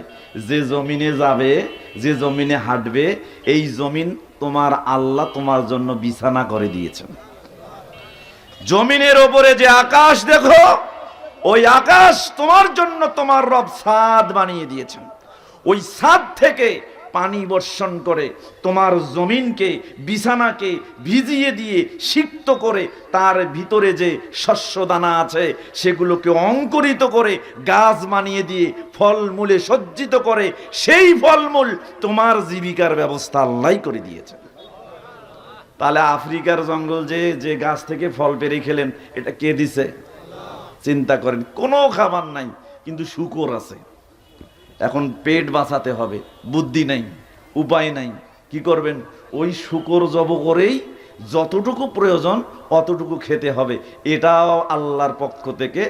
যে জমিনে যাবে, যে জমিনে হাঁটবে, এই জমিন তোমার আল্লাহ তোমার জন্য বিছানা করে দিয়েছেন। জমিনের ওপরে যে আকাশ দেখো, ওই আকাশ তোমার জন্য তোমার রব ছাদ বানিয়ে দিয়েছেন। ওই ছাদ থেকে পানি বর্ষণ করে তোমার জমিনকে, বিছানাকে ভিজিয়ে দিয়ে সিক্ত করে তার ভিতরে যে শস্য দানা আছে সেগুলোকে অঙ্কুরিত করে গাছ বানিয়ে দিয়ে ফলমূলে সজ্জিত করে, সেই ফলমূল তোমার জীবিকার ব্যবস্থা আল্লাহই করে দিয়েছে। তাহলে আফ্রিকার জঙ্গল যে যে গাছ থেকে ফল পেরে খেলেন, এটা কে দিছে? চিন্তা করেন, কোনো খাবার নাই কিন্তু শুকর আছে। এখন পেট বাঁচাতে হবে, বুদ্ধি নাই, উপায় নাই, কি করবেন? ওই শুকর জব করেই যতটুকু প্রয়োজন অতটুকু খেতে হবে। এটাও আল্লাহর পক্ষ থেকে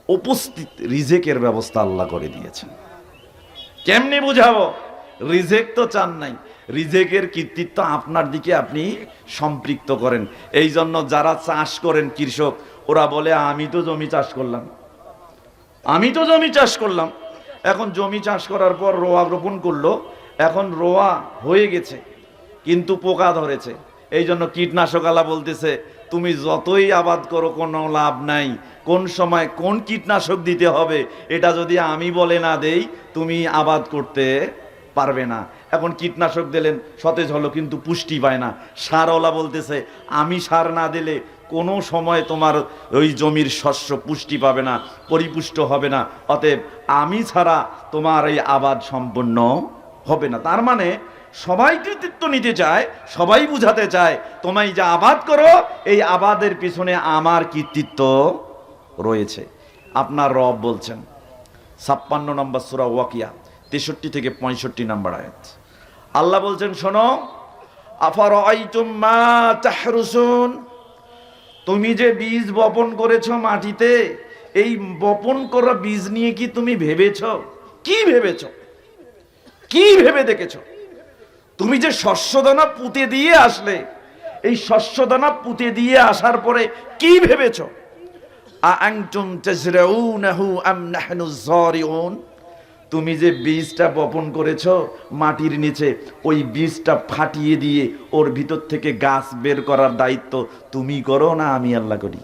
উপস্থিত রিজিকের ব্যবস্থা আল্লাহ করে দিয়েছেন। কেমনি বুঝাবো? রিজিক তো চান নাই, রিজিকের কৃতিত্ব আপনার দিকে আপনি সম্পৃক্ত করেন। এই জন্য যারা চাষ করেন, কৃষক, ওরা বলে আমি তো জমি চাষ করলাম, আমি তো জমি চাষ করলাম। এখন জমি চাষ করার পর রোয়া রোপণ করলো, এখন রোয়া হয়ে গেছে কিন্তু পোকা ধরেছে। এই জন্য কীটনাশক আলা বলতেছে তুমি যতই আবাদ করো কোনো লাভ নাই, কোন সময় কোন কীটনাশক দিতে হবে এটা যদি আমি বলে না দেই তুমি আবাদ করতে পারবে না। এখন কীটনাশক দিলেন, সতেজ হলো কিন্তু পুষ্টি পায় না। সারওয়ালা বলতেছে আমি সার না দিলে কোনো সময় তোমার ওই জমির শস্য পুষ্টি পাবে না, পরিপুষ্ট হবে না, অতএব আমি ছাড়া তোমার এই আবাদ সম্পন্ন হবে না। তার মানে সবাই কৃতিত্ব নিতে চায়, সবাই বুঝাতে চায় তোমায় যা আবাদ করো এই আবাদের পিছনে আমার কৃতিত্ব রয়েছে। আপনার রব বলছেন 56 নম্বর সূরা ওয়াকিয়া 63 থেকে 65 নম্বর আয়াত। আল্লাহ বলছেন, শোনো, আফারাআইতুম মা তাহরুসুন, তুমি যে বীজ বপন করেছো মাটিতে, এই বপন করা বীজ নিয়ে কি তুমি ভেবেছো? কি ভেবেছো? কি ভেবে দেখেছো? তুমি যে শস্যদানা পুঁতে দিয়ে আসলে, এই শস্যদানা পুঁতে দিয়ে আসার পরে কি ভেবেছো? আআনতুম তাজরাউনাহু আম নাহনুজ যারিউন, তুমি যে বীজটা বপন করেছো মাটির নিচে, ওই বীজটা ফাটিয়ে দিয়ে ওর ভিতর থেকে গাছ বের করার দায়িত্ব তুমি করো না আমি আল্লাহ করি?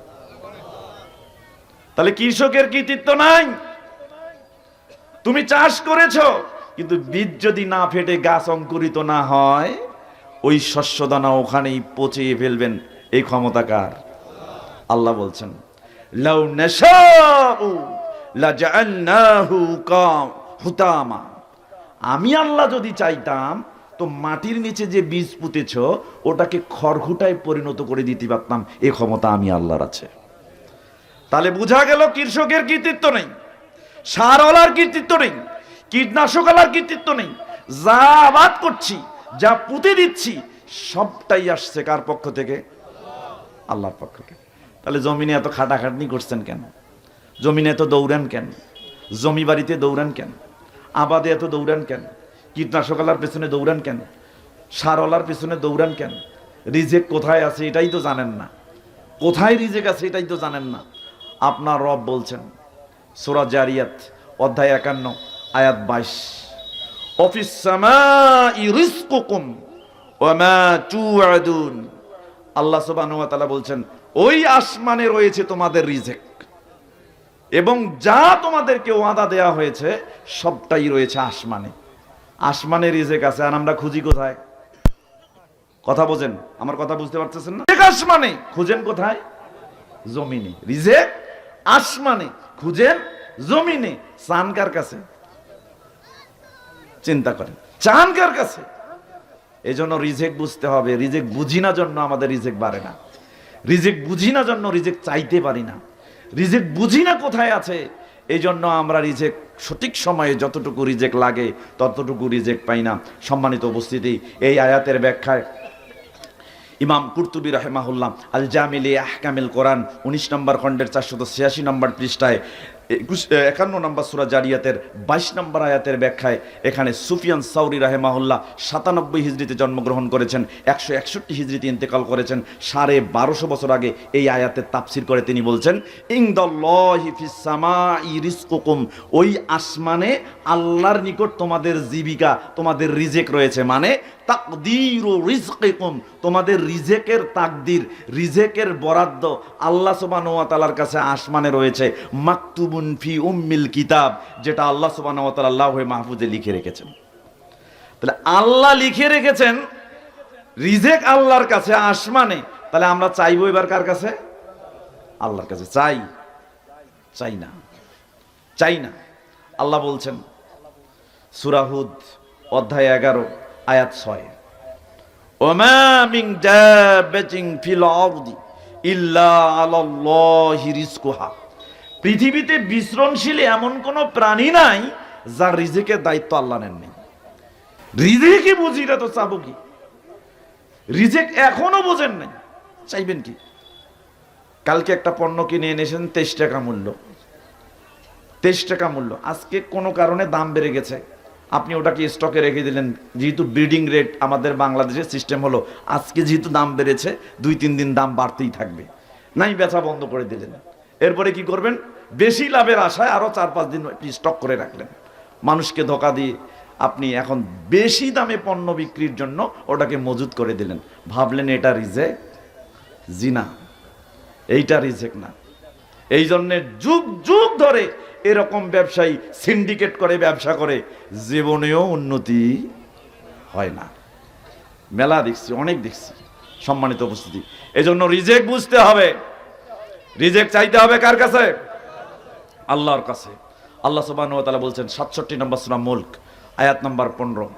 তাহলে কৃষকের কৃতিত্ব নাই? তুমি চাষ করেছো, কিন্তু বীজ যদি না ফেটে গাছ অঙ্কুরিত না হয়, ওই শস্যদানা ওখানেই পচিয়ে ফেলবেন, এই ক্ষমতা কার? আল্লাহ বলছেন, লাউ নাশাউ লাজআলনাহু হুতামা, আমি আল্লাহ যদি চাইতাম তো মাটির নিচে যে বীজ পুঁতেছ ওটাকে খড়খুটায় পরিণত করে দিতে পারতাম, এই ক্ষমতা আমি আল্লাহর আছে। তাহলে বোঝা গেল কৃষকের কৃতিত্ব নেই, সারওয়ালার কৃতিত্ব নেই, কীটনাশকওয়ালার কৃতিত্ব নেই। যা আবাদ করছি, যা পুঁতে দিচ্ছি, সবটাই আসছে কার পক্ষ থেকে? আল্লাহর পক্ষ থেকে। তাহলে জমিনে এত খাটাখাটনি করছেন কেন? জমিনে এত দৌড়ান কেন? জমি বাড়িতে দৌড়ান কেন? আবাদে এত দৌড়ান কেন? কীটনাশকওয়ালার পেছনে দৌড়ান কেন? সারওয়ালার পেছনে দৌড়ান কেন? রিজেক কোথায় আছে এটাই তো জানেন না। কোথায় রিজেক আছে এটাই তো জানেন না। আপনার রব বলছেন সূরা জারিয়াত অধ্যায় 51 আয়াত 22, অফিস সামাই রিজকুকুম ওয়া মা তুআদুন, আল্লাহ সুবহানাহু ওয়া তাআলা বলছেন ওই আসমানে রয়েছে তোমাদের রিজেক, এবং যা তোমাদেরকে ওয়াদা দেয়া হয়েছে সবটাই রয়েছে আসমানে। আসমানে রিজেক আছে, আর আমরা খুঁজি কোথায়? কথা বোঝেন? আমার কথা বুঝতে পারতেছেন না? আসমানে খুঁজেন কোথায়? জমিনে। রিজেক আসমানে, খুঁজেন জমিনে। চান কার কাছে? চিন্তা করেন, চান কার কাছে? এই জন্য রিজেক বুঝতে হবে। রিজেক বুঝি না জন্য আমাদের রিজেক বাড়ে না। রিজেক বুঝি না জন্য রিজেক চাইতে পারি না। রিজেক বুঝি না কোথায় আছে, এই জন্য আমরা রিজেক সঠিক সময়ে যতটুকু রিজেক লাগে ততটুকু রিজেক পাই না। সম্মানিত উপস্থিতি, এই আয়াতের ব্যাখ্যায় ইমাম কুরতুবী রাহিমাহুল্লাহ আল জামিলি আহকামিল কোরআন 19 নম্বর খণ্ডের 486 নম্বর পৃষ্ঠায় 51 নম্বর সূরা জারিয়াতের 22 নম্বর আয়াতের ব্যাখ্যায় এখানে সুফিয়ান সাউরি রাহিমাহুল্লাহ 97 হিজরিতে জন্মগ্রহণ করেছেন, 161 হিজরিতে ইন্তেকাল করেছেন। 1250 বছর আগে এই আয়াতের তাফসির করে তিনি বলছেন, ইনদাল্লাহি ফিস সামাই রিজকুকুম, ওই আসমানে আল্লাহর নিকট তোমাদের জীবিকা, তোমাদের রিজেক রয়েছে। মানে তাকদীরু রিজকিকুম, তোমাদের রিজেকের তাকদীর, রিজেকের বরাদ্দ আল্লাহ সুবহানাহু ওয়া তাআলার কাছে আসমানে রয়েছে। মাকতুবুন ফি উম্মিল কিতাব, যেটা আল্লাহ সুবহানাহু ওয়া তাআলা লাউহে মাহফুজে লিখে রেখেছেন। তাহলে আল্লাহ লিখে রেখেছেন রিজেক আল্লাহর কাছে আসমানে। তাহলে আমরা চাইবো এবার কার কাছে? আল্লাহর কাছে। চাই? চাই না, চাই না। আল্লাহ বলছেন সূরা হুদ অধ্যায় 11 আয়াত 6, ওমা মিন দাব্বাতিন ফিল আরদি ইল্লা আলাল্লাহি রিজকুহা, পৃথিবীতে বিচরণশীল এমন কোন প্রাণী নাই যার রিজেকের দায়িত্ব আল্লাহ নেননি। রিজেকই বুঝি না তো চাবো কি? রিজেক এখনো বোঝেন নাই, চাইবেন কি? কালকে একটা পণ্য কিনে এনেছেন 23 টাকা মূল্য, 23 টাকা মূল্য। আজকে কোনো কারণে দাম বেড়ে গেছে, আপনি ওটাকে স্টকে রেখে দিলেন। যেহেতু ব্রিডিং রেট আমাদের বাংলাদেশের সিস্টেম হলো, আজকে যেহেতু দাম বেড়েছে 2-3 দিন দাম বাড়তেই থাকবে, নাই বেচা বন্ধ করে দিলেন। এরপরে কি করবেন? বেশি লাভের আশায় আরো 4-5 দিন স্টক করে রাখলেন। মানুষকে ধোকা দিয়ে আপনি এখন বেশি দামে পণ্য বিক্রির জন্য ওটাকে মজুত করে দিলেন। ভাবলেন এটা রিজেক? জি না, এইটা রিজেক না। এই জন্য যুগ যুগ ধরে এরকম ব্যবসায়ী সিন্ডিকেট করে ব্যবসা করে, জীবনেও উন্নতি হয় না। মেলা দেখছি, অনেক দেখছি। সম্মানিত উপস্থিতি, এজন্য রিজেক বুঝতে হবে। রিজেক চাইতে হবে কার কাছে? আল্লাহর কাছে। আল্লাহ সুবহানাহু ওয়া তাআলা বলছেন 67 নম্বর সূরা মুলক আয়াত নম্বর 15,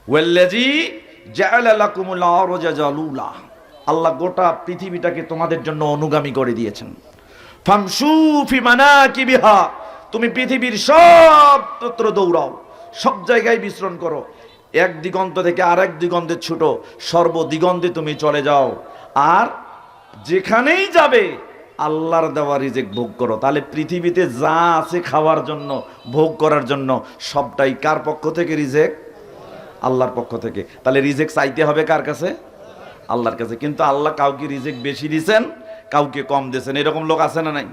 ওয়াল্লাযী জাআলা লাকুমুল আরজা জালুলা, আল্লাহ গোটা পৃথিবীটাকে তোমাদের জন্য অনুগামী করে দিয়েছেন। ফামশু ফি মানাকিবিহা, তুমি পৃথিবীর সব তত্র দৌড়াও, সব জায়গায় বিচরণ করো, এক দিগন্ত থেকে আরেক দিগন্তে ছুটো, সর্বদিগন্তে তুমি চলে যাও, আর যেখানেই যাবে আল্লাহর দেওয়া রিজিক ভোগ করো। তাহলে পৃথিবীতে যা আছে খাওয়ার জন্য, ভোগ করার জন্য, সবটাই কার পক্ষ থেকে? রিজিক আল্লাহর পক্ষ থেকে। তাহলে রিজিক চাইতে হবে কার কাছে? আল্লাহর কাছে। কিন্তু আল্লাহ কাউকে রিজিক বেশি দিয়েছেন, কাউকে কম দিয়েছেন। এরকম লোক আছে না নাই?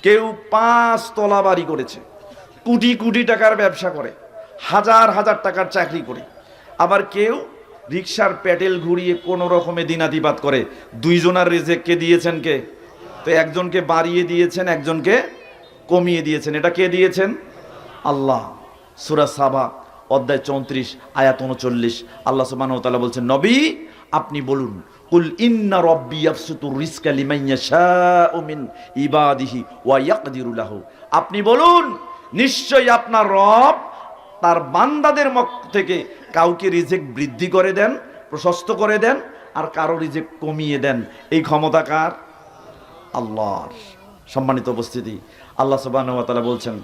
কেউ 5 তলা বাড়ি করেছে, কোটি কোটি টাকার ব্যবসা করে, হাজার হাজার টাকার চাকরি করে। আবার কেউ রিক্সার প্যাডেল ঘুরিয়ে কোনো রকমে দিনাতিপাত করে। দুইজনার রিজিক কে দিয়েছেন? কে? তো একজনকে বাড়িয়ে দিয়েছেন, একজনকে কমিয়ে দিয়েছেন। এটা কে দিয়েছেন? আল্লাহ। সূরা সাবা অধ্যায় 34 আয়াত 39 আল্লাহ সুবহানাহু ওয়া তাআলা বলছেন, নবী আপনি বলুন, কুল ইন্না রাব্বি ইয়াবসুতুর রিজকা লিমান ইয়াশাউ মিন ইবাদিহি ওয়া ইয়াকদিরু লাহু, আপনি বলুন নিশ্চয়ই আপনার রব তার বান্দাদের মধ্য থেকে কাউকে রিজিক বৃদ্ধি করে দেন, প্রশস্ত করে দেন, আর কারো রিজিক কমিয়ে দেন। এই ক্ষমতা কার? আল্লাহর। সম্মানিত উপস্থিতি, আল্লাহ সুবহানাহু ওয়া তাআলা বলছেন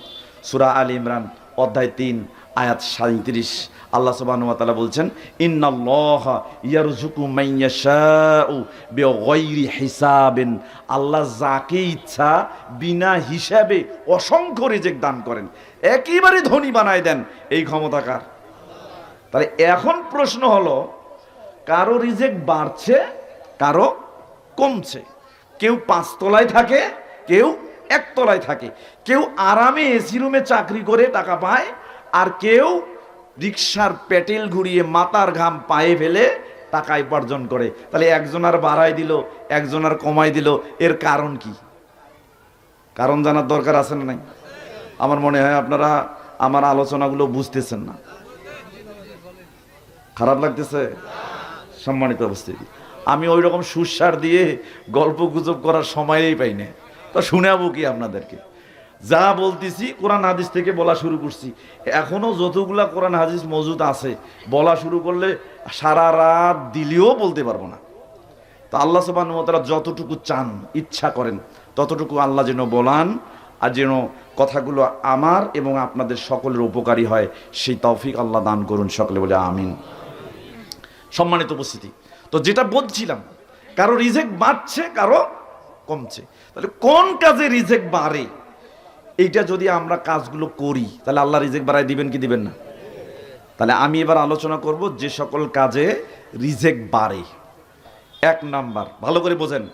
সূরা আলী ইমরান অধ্যায় 3 আয়াত 37 আল্লাহ সুবহানাহু ওয়া তাআলা বলছেন, ইন্নাল্লাহা ইয়ারযুকু মান ইয়াশাউ বিগাইরি হিসাবিন, আল্লাহ যাকে ইচ্ছা বিনা হিসাবে অসংখ্য রিজিক দান করেন, একেবারে ধনী বানায় দেন। এই ক্ষমতা কার? তাহলে এখন প্রশ্ন হলো, কারো রিজিক বাড়ছে, কারো কমছে। কেউ 5 তলায় থাকে, কেউ 1 তলায় থাকে। কেউ আরামে এসি রুমে চাকরি করে টাকা পায়, আর কেউ রিক্সার প্যাটেল ঘুরিয়ে মাথার ঘাম পায়ে ফেলে টাকা উপার্জন করে। তাহলে একজনার বাড়াই দিল, একজনার কমাই দিল, এর কারণ কি? কারণ জানার দরকার আছে না নাই? আমার মনে হয় আপনারা আমার আলোচনাগুলো বুঝতেছেন না। খারাপ লাগতেছে? সম্মানিত উপস্থিতি, আমি ওই রকম সুস্বার দিয়ে গল্প গুজব করার সময়ই পাই না, তো শুনাবো কি আপনাদেরকে? যা বলতেছি কোরআন হাদিস থেকে বলা শুরু করছি। এখনো যতগুলা কোরআন হাদিস মজুদ আছে, বলা শুরু করলে সারা রাত দিলেও বলতে পারবো না। তো আল্লাহ সুবহানাহু ওয়া তাআলা যতটুকু চান, ইচ্ছা করেন, ততটুকু আল্লাহ যেন বলান, আর যেন কথাগুলো আমার এবং আপনাদের সকলের উপকারী হয়, সেই তৌফিক আল্লাহ দান করুন। সকলে বলে আমিন। সম্মানিত উপস্থিতি, তো যেটা বলছিলাম, কারো রিজিক বাড়ছে, কারো কমছে। তাহলে কোন কাজে রিজিক বাড়ে, এইটা যদি আমরা কাজগুলো করি, তাহলে আল্লাহ রিজিক বাড়ায় দিবেন কি দিবেন না? তাহলে আমি এবার আলোচনা করব যে সকল কাজে রিজিক বাড়ে। 1 নাম্বার, ভালো করে বোঝেন,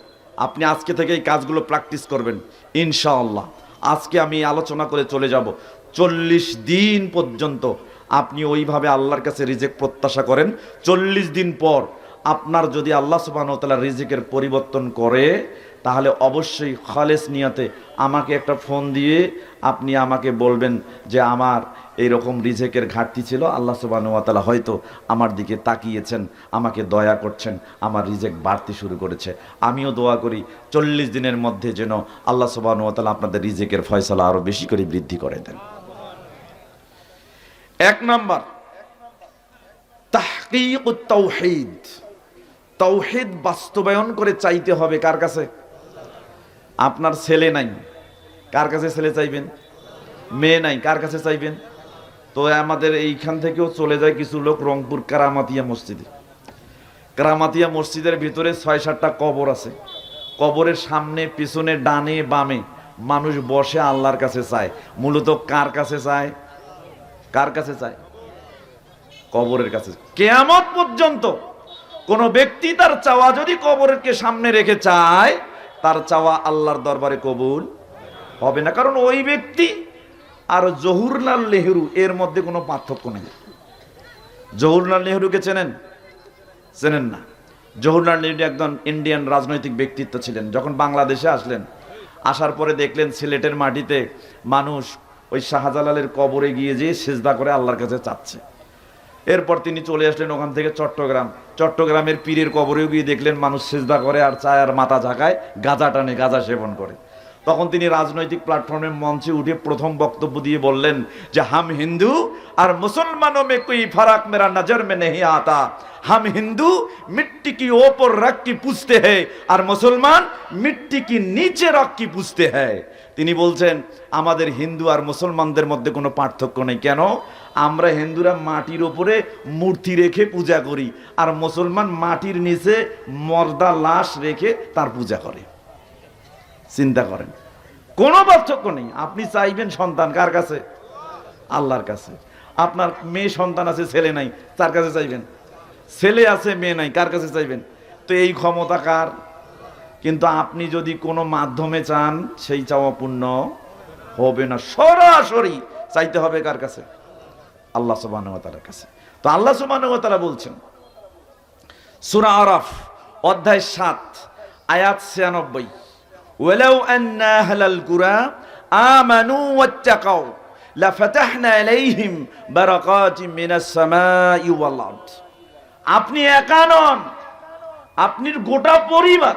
আপনি আজকে থেকে এই কাজগুলো প্র্যাকটিস করবেন ইনশাআল্লাহ। আজকে আমি আলোচনা করে চলে যাব, 40 দিন পর্যন্ত আপনি ওইভাবে আল্লাহর কাছে রিজিক প্রত্যাশা করেন। 40 দিন পর আপনার যদি আল্লাহ সুবহানাহু ওয়া তাআলা রিজিকের পরিবর্তন করে, তাহলে অবশ্যই খালেস নিয়তে আমাকে একটা ফোন দিয়ে আপনি আমাকে বলবেন যে আমার এইরকম রিজিকের ঘাটতি ছিল, আল্লাহ সুবহানাহু ওয়া তাআলা হয়তো আমার দিকে তাকিয়েছেন, আমাকে দয়া করছেন, আমার রিজিক বাড়তে শুরু করেছে। আমিও দোয়া করি 40 দিনের মধ্যে যেন আল্লাহ সুবহানাহু ওয়া তাআলা আপনাদের রিজিকের ফয়সালা আরো বেশি করে বৃদ্ধি করে দেন। 1 নাম্বার, তাহকীকুত তাওহীদ। তাওহীদ বাস্তবায়ন করে চাইতে হবে কার কাছে? আপনার ছেলে নাই, কার কাছে ছেলে চাইবেন? মেয়ে নাই, কার কাছে চাইবেন? তো আমাদের এইখান থেকেও চলে যায় কিছু লোক রংপুর কারামাতিয়া মসজিদে। কারামাতিয়া মসজিদের ভিতরে 6-7টা কবর আছে। কবরের সামনে, পিছনে, ডানে বামে মানুষ বসে আল্লাহর কাছে চায়। মূলত কার কাছে চায়? কার কাছে চায়? কবরের কাছে। কিয়ামত পর্যন্ত কোন ব্যক্তি তার চাওয়া যদি কবরকে সামনে রেখে চায়, তার চাওয়া আল্লাহর দরবারে কবুল হবে না। কারণ ওই ব্যক্তি আর জওহরলাল নেহরু এর মধ্যে কোনো পার্থক্য নেই। জওহরলাল নেহরুকে চেনেন? চেনেন না? জওহরলাল নেহরু একজন ইন্ডিয়ান রাজনৈতিক ব্যক্তিত্ব ছিলেন। যখন বাংলাদেশে আসলেন, আসার পরে দেখলেন সিলেটের মাটিতে মানুষ ওই শাহজালালের কবরে গিয়ে যে সিজদা করে আল্লাহর কাছে চাচ্ছে। এরপর তিনি চলে আসলেন ওখান থেকে চট্টগ্রাম। চট্টগ্রামের পীরের কবরেও গিয়ে দেখলেন মানুষ সিজদা করে আর চায় আর মাথা ঝাঁকায়, গাঁজা টানে, গাঁজা সেবন করে। তখন তিনি রাজনৈতিক প্ল্যাটফর্মে মঞ্চে উঠে প্রথম বক্তব্য দিয়ে বললেন যে হাম হিন্দু আর মুসলমানों में कोई फर्क मेरा नजर में नहीं आता। हम हिंदू मिट्टी की ऊपर रख के पूछते हैं और मुसलमान मिट्टी की नीचे रख के पूछते हैं। তিনি বলছেন আমাদের হিন্দু আর মুসলমানদের মধ্যে কোনো পার্থক্য নেই। কেন? আমরা হিন্দুরা মাটির উপরে মূর্তি রেখে পূজা করি আর মুসলমান মাটির নিচে মর্দা লাশ রেখে তার পূজা করে। চিন্তা করেন, কোনো পার্থক্য নেই। আপনি চাইবেন সন্তান কার কাছে? আল্লাহর কাছে। আপনার মেয়ে সন্তান আছে, ছেলে নাই, তার কাছে চাইবেন? ছেলে আছে, মেয়ে নাই, কার কাছে চাইবেন? তো এই ক্ষমতা কার? কিন্তু আপনি যদি কোনো মাধ্যমে চান, সেই চাওয়া পূর্ণ হবে না। সরাসরি চাইতে হবে কার কাছে? আল্লাহ সুবহানাহু ওয়া তাআলার কাছে। তো আল্লাহ সুবহানাহু ওয়া তাআলা বলছেন সূরা আরাফ অধ্যায় 7 আয়াত 96, ওয়ালাউ আন্না আহলাল কুরা আমানু ওয়াত্তাকাউ লাফাতাহনা আলাইহিম বারাকাতিম মিনাস সামাই ওয়াল আরদ। আপনি একা নন, আপনি গোটা পরিবার,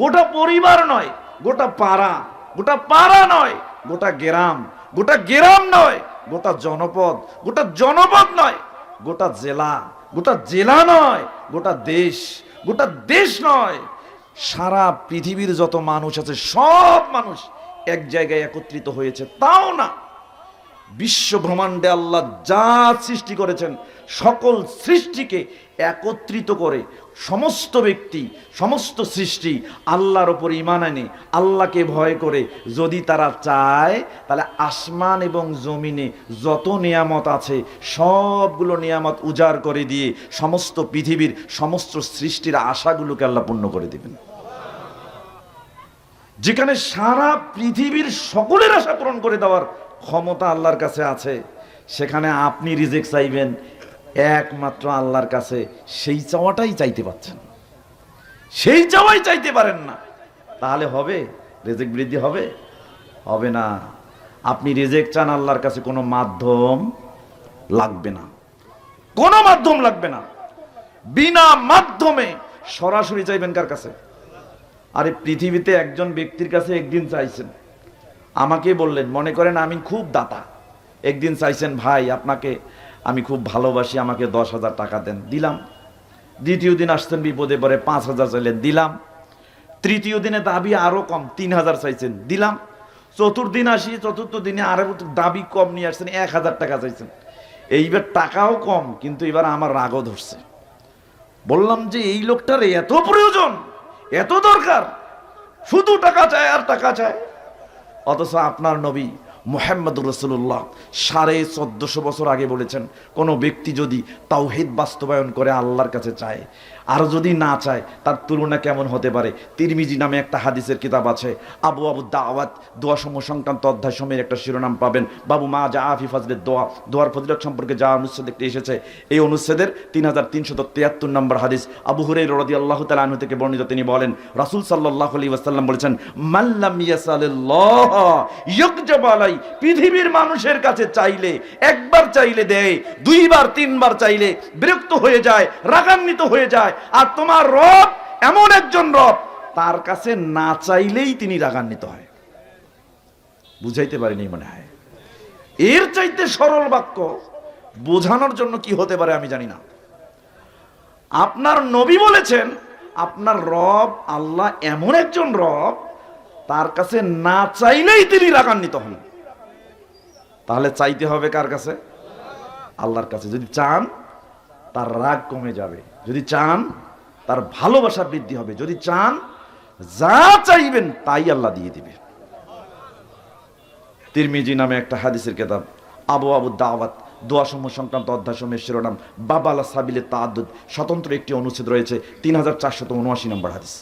গোটা পরিবার নয়, গোটা পাড়া, গোটা পাড়া নয়, গোটা গ্রাম, গোটা গ্রাম নয়, গোটা জনপদ, গোটা জনপদ নয়, গোটা জেলা, গোটা জেলা নয়, গোটা দেশ, গোটা দেশ নয়, সারা পৃথিবীর যত মানুষ আছে সব মানুষ এক জায়গায় একত্রিত হয়েছে। তাও না, বিশ্ব ব্রহ্মাণ্ডে আল্লাহ যা সৃষ্টি করেছেন সকল সৃষ্টিকে একত্রিত করে সমস্ত ব্যক্তি, সমস্ত সৃষ্টি আল্লাহর উপর ঈমান আনে, আল্লাহকে ভয় করে যদি তারা চায়, তাহলে আসমান এবং জমিনে যত নিয়ামত আছে সবগুলো নিয়ামত উজাড় করে দিয়ে সমস্ত পৃথিবীর সমস্ত সৃষ্টির আশাগুলোকে আল্লাহ পূর্ণ করে দিবেন। যেখানে সারা পৃথিবীর সকলের আশা পূরণ করে দেওয়ার ক্ষমতা আল্লাহর কাছে আছে, সেখানে আপনি রিজিক চাইবেন একমাত্র আল্লাহর কাছে, সেই চাওয়াটাই চাইতে পাচ্ছেন, সেই চাওয়াই চাইতে পারেন না। তাহলে হবে রিজিক বৃদ্ধি? হবে? হবে না। আপনি রিজিক চান আল্লাহর কাছে, কোনো মাধ্যম লাগবে না, কোনো মাধ্যম লাগবে না। বিনা মাধ্যমে সরাসরি চাইবেন কার কাছে? আরে পৃথিবীতে একজন ব্যক্তির কাছে একদিন চাইছেন, আমাকে বললেন, মনে করেন আমি খুব দাতা, একদিন চাইছেন ভাই আপনাকে আমি খুব ভালোবাসি, আমাকে 10,000 টাকা দেন, দিলাম। দ্বিতীয় দিন আসছেন বিপদে পড়ে 5,000 চাইলেন, দিলাম। তৃতীয় দিনে দাবি আরো কম, 3,000 চাইছেন, দিলাম। চতুর্থ দিনে আরো দাবি কম নিয়ে আসছেন, 1,000 টাকা চাইছেন। এইবার টাকাও কম, কিন্তু এবার আমার রাগও ধরছে। বললাম যে এই লোকটার এত প্রয়োজন, এত দরকার, শুধু টাকা চায় আর টাকা চায়। অথচ আপনার নবী মুহাম্মদুর রাসূলুল্লাহ 1450 বছর আগে বলেছেন, কোনো ব্যক্তি যদি তাওহীদ বাস্তবায়ন করে আল্লাহর কাছে চায়, আর যদি না চায়, তার তুলনা কেমন হতে পারে? তিরমিজি নামে একটা হাদিসের কিতাব আছে, আবু দাওয়াত, দোয়া সমূহ সংক্রান্ত অধ্যায় সমূহের একটা শিরোনাম পাবেন, বাবু মা জা ফি ফাজলিদ দোয়া, দোয়ার ফজিলত সম্পর্কে যা অনুচ্ছেদ একটি এসেছে। এই অনুচ্ছেদের 3373 নম্বর হাদিস, আবু হুরায়রা রাদিয়াল্লাহু তাআলা আনহু থেকে বর্ণিত। তিনি বলেন, রাসূল সাল্লাল্লাহু আলাইহি ওয়াসাল্লাম বলেছেন, মান লাম ইয়াসালিল্লাহ ইয়াকজাব আলাই। পৃথিবীর মানুষের কাছে চাইলে, একবার চাইলে দেয়, দুইবার তিনবার চাইলে বিরক্ত হয়ে যায়, রাগান্বিত হয়ে যায়। আর তোমার রব এমন একজন রব, তার কাছে না চাইলেই তিনি রাগান্বিত হয়। বুঝাইতে পারিনি মনে হয়। এর চাইতে সরল বাক্য বোঝানোর জন্য কি হতে পারে আমি জানি না। আপনার নবী বলেছেন, আপনার রব আল্লাহ এমন একজন রব, তার কাছে না চাইলেই তিনি রাগান্বিত হন। তাহলে চাইতে হবে কার কাছে? আল্লাহর কাছে। যদি চান তার রাগ কমে যাবে, যদি চান তার ভালোবাসা বৃদ্ধি হবে, যদি চান যা চাইবেন তাই আল্লাহ দিয়ে দিবে। তিরমিজি নামে একটা হাদিসের কিতাব, আবু দাওয়াত, দোয়া সমূহ সংক্রান্ত অধ্যায় সমূহের শিরোনাম বাবা আলা সাবিলে তাআদ্দুদ, স্বতন্ত্র একটি অনুচ্ছেদ রয়েছে, 3479 নম্বর হাদিস।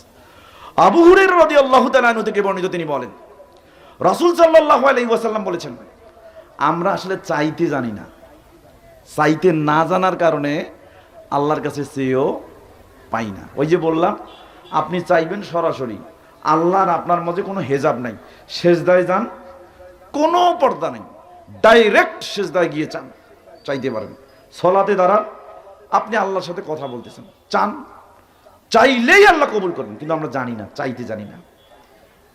আবু হুরায়রা রাদিয়াল্লাহু তাআলা আনহু থেকে বর্ণিত। তিনি বলেন, রাসূল সাল্লাল্লাহু আলাইহি ওয়াসাল্লাম বলেছেন, আমরা আসলে চাইতে জানি না, চাইতে না জানার কারণে আল্লাহর কাছে চেয়েও পাই না। ওই যে বললাম, আপনি চাইবেন সরাসরি, আল্লাহর আপনার মাঝে কোনো হেজাব নাই, সেজদায় যান, কোনো পর্দা নেই, ডাইরেক্ট সেজদায় গিয়ে চান, চাইতে পারেন। সালাতে দাঁড়ান, আপনি আল্লাহর সাথে কথা বলতেছেন, চান, চাইলেই আল্লাহ কবুল করবেন। কিন্তু আমরা জানি না, চাইতে জানি না।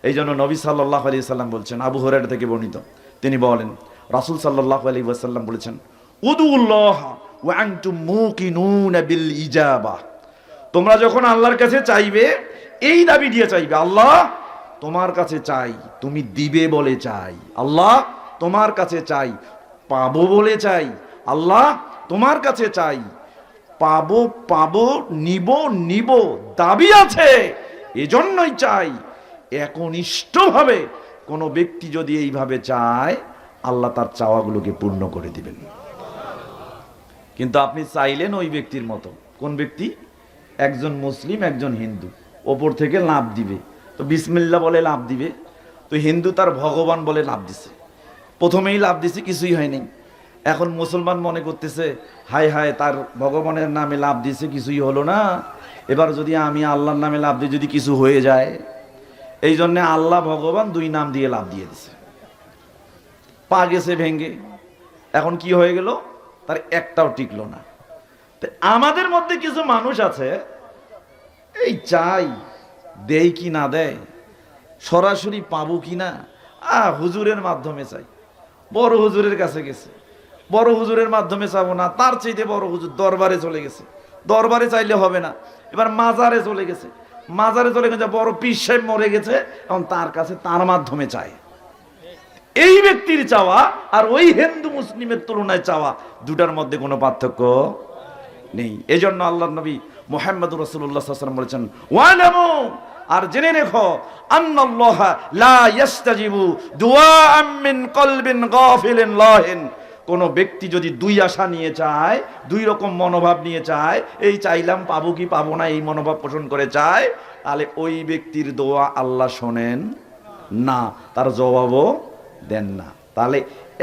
এই জন্য নবী সাল্লাল্লাহু আলাইহি সাল্লাম বলছেন, আবু হুরায়রা থেকে বর্ণিত, তিনি বলেন রাসূল সাল্লাল্লাহু আলাইহি ওয়াসাল্লাম বলেছেন, উদুল্লাহ ওয়া আনতুম মুকিনুন বিল ইজাবা। তোমরা যখন আল্লাহর কাছে চাইবে এই দাবি দিয়ে চাইবে, আল্লাহ তোমার কাছে চাই, তুমি দিবে বলে চাই। আল্লাহ তোমার কাছে চাই, পাবো বলে চাই। আল্লাহ তোমার কাছে চাই, পাবো পাবো, নিব নিব, দাবি আছে এজন্যই চাই। একনিষ্ঠভাবে কোনো ব্যক্তি যদি এইভাবে চায়, আল্লাহ তার চাওয়াগুলোকে পূর্ণ করে দিবেন। কিন্তু আপনি চাইলেন ওই ব্যক্তির মতো। কোন ব্যক্তি? একজন মুসলিম, একজন হিন্দু, ওপর থেকে লাভ দিবে, তো বিসমিল্লাহ বলে লাভ দিবে। তো হিন্দু তার ভগবান বলে লাভ দিছে, প্রথমেই লাভ দিছে, কিছুই হয়নি। এখন মুসলমান মনে করতেছে, হায় হায়, তার ভগবানের নামে লাভ দিছে, কিছুই হলো না, এবার যদি আমি আল্লাহর নামে লাভ দিই, যদি কিছু হয়ে যায়। এই জন্যে আল্লাহ ভগবান দুই নাম দিয়ে লাভ দিয়ে দিছে, পা গেছে ভেঙ্গে। এখন কি হয়ে গেল? তার একটাও টিকলো না। আমাদের মধ্যে কিছু মানুষ আছে, এই চাই, দেয় কি না দেয়, সরাসরি পাবো কি না, হুজুরের মাধ্যমে চাই, বড় হুজুরের কাছে গেছে, বড় হুজুরের মাধ্যমে চাবো না, তার চাইতে বড় হুজুর দরবারে চলে গেছে, দরবারে চাইলে হবে না, এবার মাজারে চলে গেছে, মাজারে চলে গেছে, বড় পীর সাহেব মরে গেছে, এখন তার কাছে তার মাধ্যমে চায়। এই ব্যক্তির চাওয়া আর ওই হিন্দু মুসলিমের তুলনায় চাওয়া, দুটার মধ্যে কোনো পার্থক্য নেই। এই জন্য আল্লাহর নবী মুহাম্মদুর রাসূলুল্লাহ সাল্লাল্লাহু আলাইহি ওয়াসাল্লাম বলেছেন, ওয়ালামু, আর জেনে রেখো, আন্নাল্লাহ লা ইস্তাজিবু দুআআম মিন কলবিন গাফিলিন লাহিন। কোন ব্যক্তি যদি দুই আশা নিয়ে চায়, দুই রকম মনোভাব নিয়ে চায়, এই চাইলাম পাবো কি পাবো না, এই মনোভাব পোষণ করে চায়, তাহলে ওই ব্যক্তির দোয়া আল্লাহ শোনেন না, তার জবাবও দেন না। তাহলে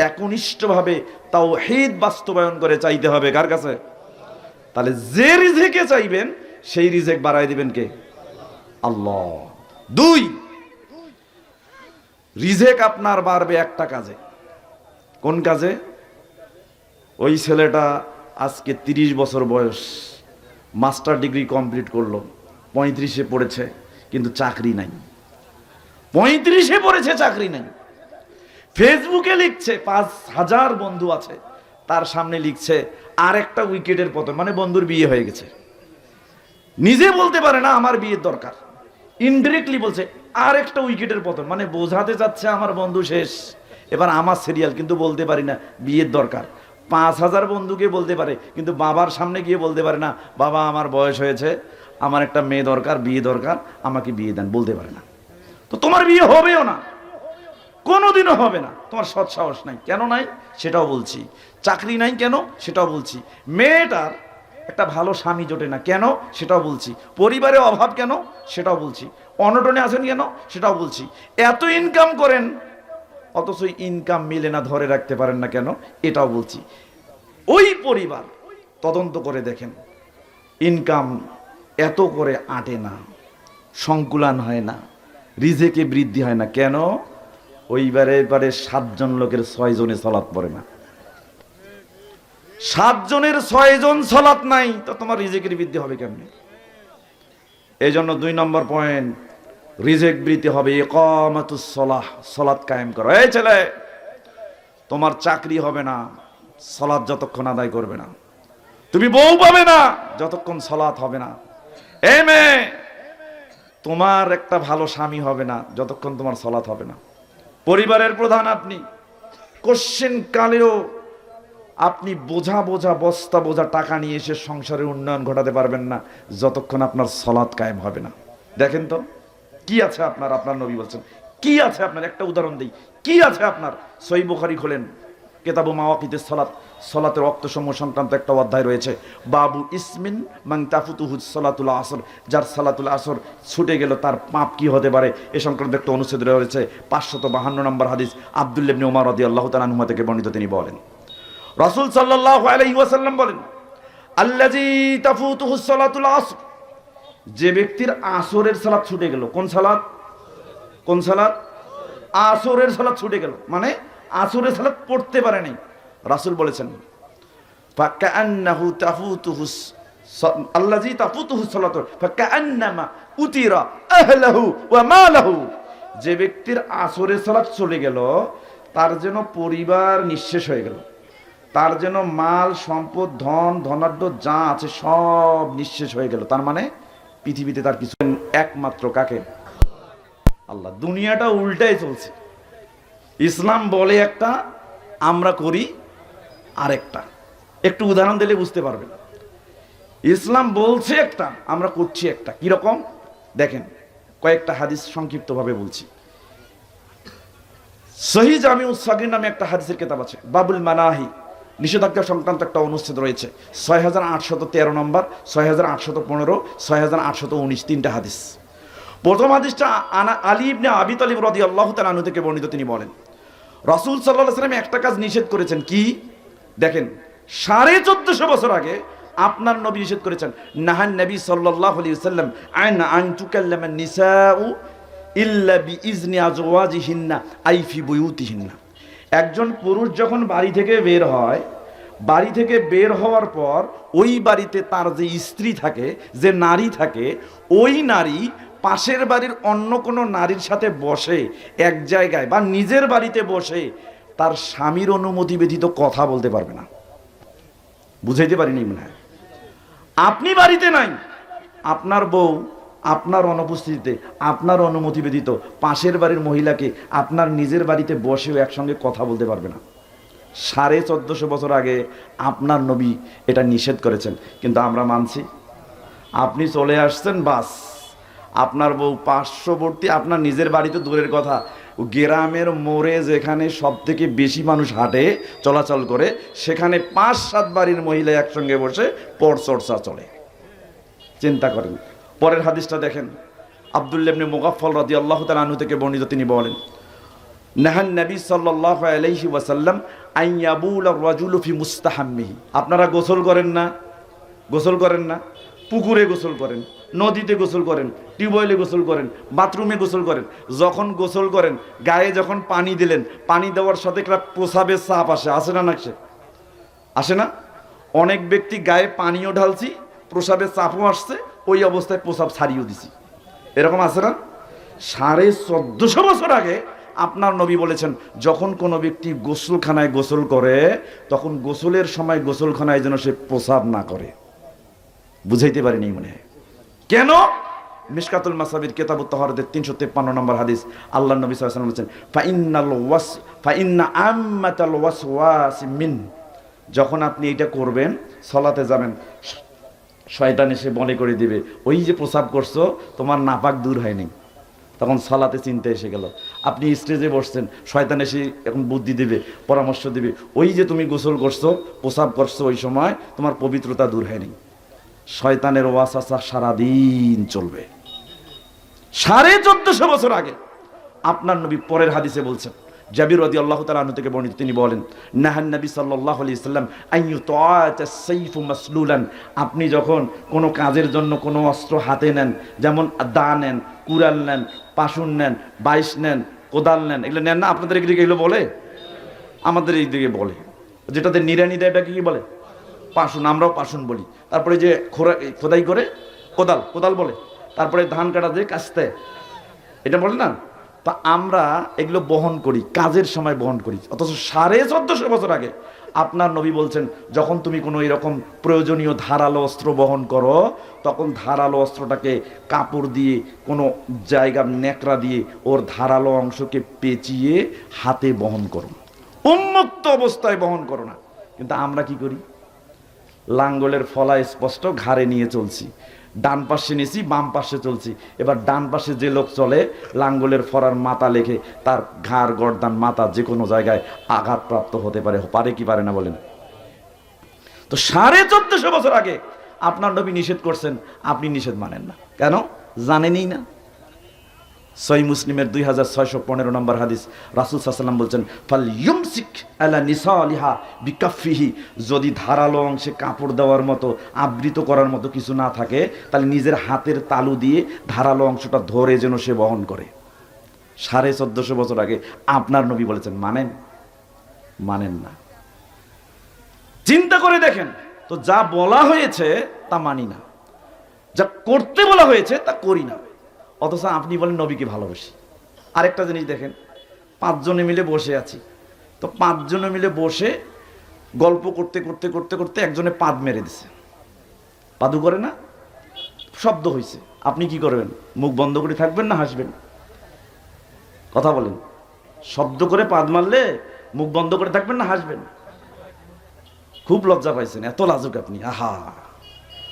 একনিষ্ঠভাবে তাওহীদ বাস্তবায়ন করে চাইতে হবে কার কাছে? তাহলে যে রিজেকে চাইবেন সেই রিজেক বাড়ায় দিবেন কে? আল্লাহ। দুই, রিজেক আপনার বাড়বে একটা কাজে। কোন কাজে? ওই ছেলেটা আজকে 30 বছর বয়স, মাস্টার ডিগ্রি কমপ্লিট করলো, 35-এ পড়েছে, কিন্তু চাকরি নাই। 35-এ পড়েছে, চাকরি নাই। ফেসবুকে লিখছে, 5000 বন্ধু আছে, তার সামনে লিখছে আর একটা উইকেটের পতন, মানে বন্ধুর বিয়ে হয়ে গেছে। নিজে বলতে পারে না আমার বিয়ের দরকার, ইনডিরেক্টলি বলছে আর একটা উইকেটের পতন, মানে বোঝাতে যাচ্ছে আমার বন্ধু শেষ, এবার আমার সিরিয়াল, কিন্তু বলতে পারি না বিয়ের দরকার। 5000 বন্ধুকে বলতে পারে, কিন্তু বাবার সামনে গিয়ে বলতে পারে না, বাবা আমার বয়স হয়েছে, আমার একটা মেয়ে দরকার, বিয়ে দরকার, আমাকে বিয়ে দেন, বলতে পারে না। তো তোমার বিয়ে হবেও না, কোনোদিনও হবে না। তোমার সৎ সাহস নাই, কেন নাই সেটাও বলছি। চাকরি নাই কেন সেটাও বলছি। মেয়েটার একটা ভালো স্বামী জোটে না কেন সেটাও বলছি। পরিবারে অভাব কেন সেটাও বলছি। অনটনে আছেন কেন সেটাও বলছি। এত ইনকাম করেন অথচ ইনকাম মিলে না, ধরে রাখতে পারেন না কেন, এটাও বলছি। ওই পরিবার তদন্ত করে দেখেন, ইনকাম এত করে আটে না, সংকুলান হয় না, রিজেকে বৃদ্ধি হয় না, কেন? ওইবারে 7 জন লোকের 6 জনে সালাত পড়ে না। 7 জনের 6 জন সালাত নাই, তো তোমার রিজেকের বৃদ্ধি হবে কেমনে? এই জন্য 2 নম্বর পয়েন্ট, রিজেক বৃদ্ধি হবে ইকামাতুস সালাহ, সালাত কায়েম করো। এই ছেলে, তোমার চাকরি হবে না সালাত যতক্ষণ আদায় করবে না, তুমি বউ পাবে না যতক্ষণ সালাত হবে না। এই মেয়ে, তোমার একটা ভালো স্বামী হবে না যতক্ষণ তোমার সালাত হবে না। পরিবারের প্রধান আপনি, কোশ্চেন কালেও আপনি বোঝা বোঝা বস্তা বোঝা টাকা নিয়ে এসে সংসারের উন্নয়ন ঘটাতে পারবেন না যতক্ষণ আপনার সালাত কায়েম হবে না। দেখেন তো কি আছে আপনার, আপনার নবী বলছেন কি আছে আপনার, একটা উদাহরণ দেই, কি আছে আপনার? সহিহ বুখারী খোলেন, কিতাবু মাওয়াকিতিস সালাত, সালাতের ওয়াক্তসমূহ সংক্রান্ত একটা অধ্যায় রয়েছে, বাবু ইসমিন মান তাফুতুহু সালাতুল আসর, যার সালাতুল আসর ছুটে গেল তার পাপ কি হতে পারে, এ সংক্রান্ত একটা অনুচ্ছেদ রয়েছে। 552 নম্বর হাদিস, আব্দুল্লাহ ইবনে ওমর রাদিয়াল্লাহু তাআলা আনহু থেকে বর্ণিত। তিনি বলেন, রাসূল সাল্লাল্লাহু আলাইহি ওয়াসাল্লাম বলেন, আল্লাযী তাফুতুহু সালাতুল আসর, যে ব্যক্তির আসরের সালাত ছুটে গেল। কোন সালাত? কোন সালাত? আসরের সালাত ছুটে গেল, মানে আসরের সালাত পড়তে পারে নাই। রাসূল বলেছেন, ফাকান্নাহু তাফুতুহু আল্লাযী তাফুতুহু সালাতু ফাকান্নামা উতিরা আহলাহু ওয়া মালাহু, যে ব্যক্তির আসরের সালাত চলে গেল তার যেন পরিবার নিঃশেষ হয়ে গেল, তার যেন মাল সম্পদ ধন ধনাঢ্য যা আছে সব নিঃশেষ হয়ে গেল। তার মানে পৃথিবীতে তার কিছু একমাত্র কাকে? আল্লাহ। দুনিয়াটা উল্টাই চলছে। ইসলাম বলে একটা, আমরা করি আরেকটা। একটু উদাহরণ দিলে বুঝতে পারবেন। ইসলাম বলছে একটা, আমরা করছি একটা। কিরকম দেখেন, কয়েকটা হাদিস সংক্ষিপ্তভাবে বলছি। সহিহ জামিউস সাগীর নামে একটা হাদিসের কিতাব আছে, বাবুল মানাহি, নিষেধাজ্ঞা সংক্রান্ত একটা অনুচ্ছেদ রয়েছে, 6813 নম্বর, 6815, 6819, তিনটা হাদিস। প্রথম হাদিসটা আলী ইবনে আবি তালিব রাদিয়াল্লাহু তাআলা আনহু থেকে বর্ণিত। তিনি বলেন, রাসূল সাল্লাল্লাহু আলাইহি ওয়াসাল্লাম একটা কাজ নিষেধ করেছেন। কি? দেখেন, 1450 বছর আগে আপনার নবী নিষেধ করেছেন। নাহান নবী সাল্লাল্লাহু আলাইহি ওয়াসাল্লাম আন তুকাল্লামান নিসাউ ইল্লা বিইজনি আজওয়াজিহিন্না আই ফি বুয়ুতিহিন্না। একজন পুরুষ যখন বাড়ি থেকে বের হয়, বাড়ি থেকে বের হওয়ার পর ওই বাড়িতে তার যে স্ত্রী থাকে, যে নারী থাকে, ওই নারী পাশের বাড়ির অন্য কোনো নারীর সাথে বসে এক জায়গায় বা নিজের বাড়িতে বসে তার স্বামীর অনুমতি ব্যতীত কথা বলতে পারবে না। বুঝাইতে পারিনি মনে হয়? আপনি বাড়িতে নাই, আপনার বউ আপনার অনুপস্থিতিতে আপনার অনুমতি ব্যতীত পাশের বাড়ির মহিলাকে আপনার নিজের বাড়িতে বসেও একসঙ্গে কথা বলতে পারবে না। 1450 বছর আগে আপনার নবী এটা নিষেধ করেছেন, কিন্তু আমরা মানছি। আপনি চলে আসছেন, বাস আপনার বউ পার্শ্ববর্তী, আপনার নিজের বাড়িতে দূরের কথা, গ্রামের মোড়ে যেখানে সব থেকে বেশি মানুষ হাঁটে চলাচল করে, সেখানে 5-7 বাড়ির মহিলা একসঙ্গে বসে পরচর্চা চলে। চিন্তা করেন। পরের হাদিসটা দেখেন, আব্দুল্লাহ ইবনে মুগাফফাল রাদিয়াল্লাহু তাআলা আনহু থেকে বর্ণিত। তিনি বলেন, নাহান নবী সাল্লাল্লাহু আলাইহি ওয়াসাল্লাম আন ইয়াবুলা রাজুলু ফি মুস্তাহাম্মিহি। আপনারা গোসল করেন না? গোসল করেন না? পুকুরে গোসল করেন, নদীতে গোসল করেন, টিউবওয়েলে গোসল করেন, বাথরুমে গোসল করেন। যখন গোসল করেন, গায়ে যখন পানি দিলেন, পানি দেওয়ার সাথে একটা প্রসাবের চাপ আসে না? আসে না? অনেক ব্যক্তি গায়ে পানিও ঢালছি, প্রসাবের চাপও আসছে, ওই অবস্থায় প্রসাব ছাড়িয়েও দিছি। এরকম আছে না? 1450 বছর আগে আপনার নবী বলেছেন, যখন কোনো ব্যক্তি গোসলখানায় গোসল করে, তখন গোসলের সময় গোসলখানায় যেন সে প্রসাব না করে। বুঝাইতে পারিনি মনে হয়? কেন? মিশকাতুল মাসাবির কিতাবুত তাহারাতের 353 নম্বর হাদিস, আল্লাহর নবী সাল্লাল্লাহু আলাইহি ওয়াসাল্লাম বলেছেন, ফাইন্না আম্মাতাল ওয়াসওয়াস মিন। যখন আপনি এটা করবেন, সালাতে যাবেন, শয়তান এসে মনে করে দিবে ওই যে প্রসাব করছো, তোমার নাপাক দূর হয়নি। তখন সালাতে চিন্তা এসে গেল। আপনি স্টেজে বসছেন, শয়তান এসে এখন বুদ্ধি দিবে, পরামর্শ দিবে, ওই যে তুমি গোসল করছো, প্রসাব করছো, ওই সময় তোমার পবিত্রতা দূর হয়নি। শয়তানের ওয়াসওয়াসা সারাদিন চলবে। 1450 বছর আগে আপনার নবী পরের হাদিসে বলছেন, জাবির রাদিয়াল্লাহু তাআলা আনহু থেকে বর্ণিত। তিনি বলেন, নাহান নবী সাল্লাল্লাহু আলাইহি ওয়াসাল্লাম আইয়ুতাআতাস সাইফু মাসলুলান। আপনি যখন কোনো কাজের জন্য কোনো অস্ত্র হাতে নেন, যেমন দা নেন, কুড়াল নেন, পাশুন নেন, বাইশ নেন, কোদাল নেন, এগুলো নেন না? আপনাদের এদিকে এগুলো বলে? আমাদের এই দিকে বলে, যেটাতে নিড়ানি দেয় এটাকে কি বলে? পাশুন। আমরাও পাশুন বলি। তারপরে যে খোদাই করে কোদাল বলে। তারপরে ধান কাটা দিয়ে কাস্তে, এটা বলে না? তা আমরা এগুলো বহন করি, কাজের সময় বহন করি। অথচ 1450 বছর আগে আপনার নবী বলছেন, যখন তুমি কোনো এরকম প্রয়োজনীয় ধারালো অস্ত্র বহন করো, তখন ধারালো অস্ত্রটাকে কাপড় দিয়ে কোনো জায়গা ন্যাকড়া দিয়ে ওর ধারালো অংশকে পেঁচিয়ে হাতে বহন করো, উন্মুক্ত অবস্থায় বহন করো না। কিন্তু আমরা কি করি? লাঙ্গলের ফলা স্পষ্ট ঘাড়ে নিয়ে চলছি, ডান পাশে নিয়েছি, বাম পাশে চলছি। এবার ডান পাশে যে লোক চলে, লাঙ্গলের ফরার মাথা লেখে তার ঘাড়, গর্দান, মাথা যে কোনো জায়গায় আঘাতপ্রাপ্ত হতে পারে কি পারে না বলেন? তো 1450 বছর আগে আপনার নবী নিষেধ করছেন, আপনি নিষেধ মানেন না কেন? জানেনই না। সহিহ মুসলিমের 2615 নম্বর হাদিস, রাসূল সাল্লাল্লাহু আলাইহি ওয়াসাল্লাম বলছেন, ফাল ইউমসিক আলা নিসালিহা বিকাফিহি। যদি ধারালো অংশে কাপড় দেওয়ার মতো, আবৃত করার মতো কিছু না থাকে, তাহলে নিজের হাতের তালু দিয়ে ধারালো অংশটা ধরে যেন সে বহন করে। 1450 বছর আগে আপনার নবী বলেছেন, মানেন না। চিন্তা করে দেখেন তো, যা বলা হয়েছে তা মানি না, যা করতে বলা হয়েছে তা করি না। অথচ আপনি বলেন নবীকে ভালোবাসি। আরেকটা জিনিস দেখেন, 5 জনে মিলে বসে আছি, তো 5 জনে মিলে বসে গল্প করতে করতে করতে করতে একজনে পাদ মেরে দিছে। পাদু করে না, শব্দ হয়েছে, আপনি কি করবেন? মুখ বন্ধ করে থাকবেন না হাসবেন? কথা বলেন। শব্দ করে পাদ মারলে মুখ বন্ধ করে থাকবেন না হাসবেন? খুব লজ্জা পাইছেন, এত লাজুক আপনি। আহা,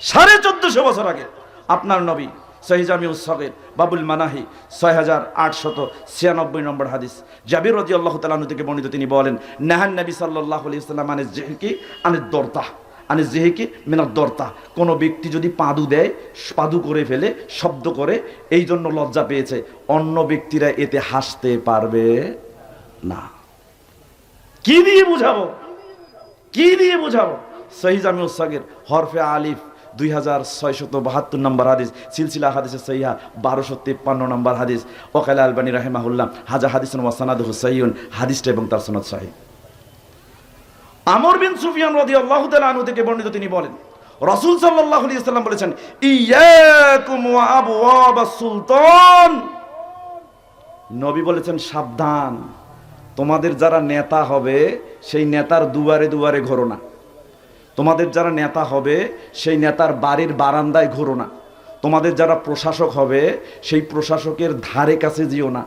1450 বছর আগে আপনার নবী সহিহ জামিউস সগীর বাবুল মানাহি 6896 নম্বর হাদিস, জাবির রাদিয়াল্লাহু তাআলা আনহু থেকে বর্ণিত, তিনি বলেন, নাহান নবী সাল্লাল্লাহু আলাইহি ওয়াসাল্লাম আনিজ জিহকি আনিদ দরতা, আনিজ জিহকি মিনাদ দরতা। কোন ব্যক্তি যদি পাদু দেয়, পাদু করে ফেলে, শব্দ করে, এই জন্য লজ্জা পেয়েছে, অন্য ব্যক্তিরা এতে হাসতে পারবে না। কি দিয়ে বুঝাবো, কি দিয়ে বুঝাবো? সহিহ জামিউস সগীর হরফে আলিফ 2672 নম্বর হাদিস, সিলসিলা হাদিসে সহিহা 1253 নম্বর হাদিস। ওয়াকাল আলবানী রাহিমাহুল্লাহ হাজা হাদিসুন ওয়া সানাদুহু সহিহুন, হাদিসটা এবং তার সনদ সহিহ। আমর বিন সুফিয়ান রাদিয়াল্লাহু তাআলা আনহু থেকে বর্ণিত, তিনি বলেন, রাসূল সাল্লাল্লাহু আলাইহি ওয়াসাল্লাম বলেছেন, ইয়াকুম ওয়া আবওয়াবাস সুলতান। নবী বলেছেন, সাবধান, তোমাদের যারা নেতা হবে সেই নেতার দুয়ারে দুয়ারে ঘোরো না। তোমাদের যারা নেতা হবে সেই নেতার বাড়ির বারান্দায় ঘোরো না। তোমাদের যারা প্রশাসক হবে সেই প্রশাসকের ধারে কাছে যেও না।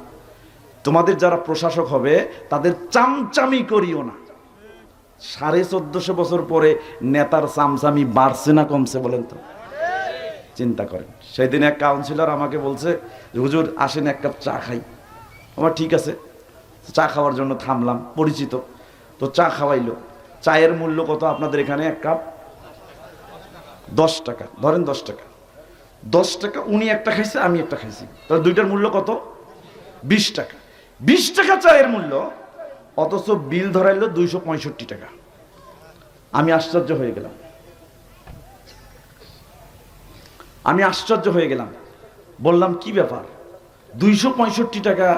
তোমাদের যারা প্রশাসক হবে তাদের চামচামি করিও না। 1450 বছর পরে নেতার চামচামি বাড়ছে না কমছে বলেন তো? চিন্তা করেন। সেই দিন এক কাউন্সিলর আমাকে বলছে, হুজুর আসেন এক কাপ চা খাই। আমার ঠিক আছে, চা খাওয়ার জন্য থামলাম, পরিচিত তো চা খাওয়াইলো। চায়ের মূল্য কত আপনাদের এখানে? এক কাপ 10 টাকা, ধরেন 10 টাকা। 10 টাকা উনি একটা খাইছে, আমি একটা খাইছি, তাহলে দুইটার মূল্য কত? 20 টাকা। 20 টাকা চায়ের মূল্য, অথচ বিল ধরাইলো 265 টাকা। আমি আশ্চর্য হয়ে গেলাম, আমি আশ্চর্য হয়ে গেলাম। বললাম, কি ব্যাপার, 265 টাকা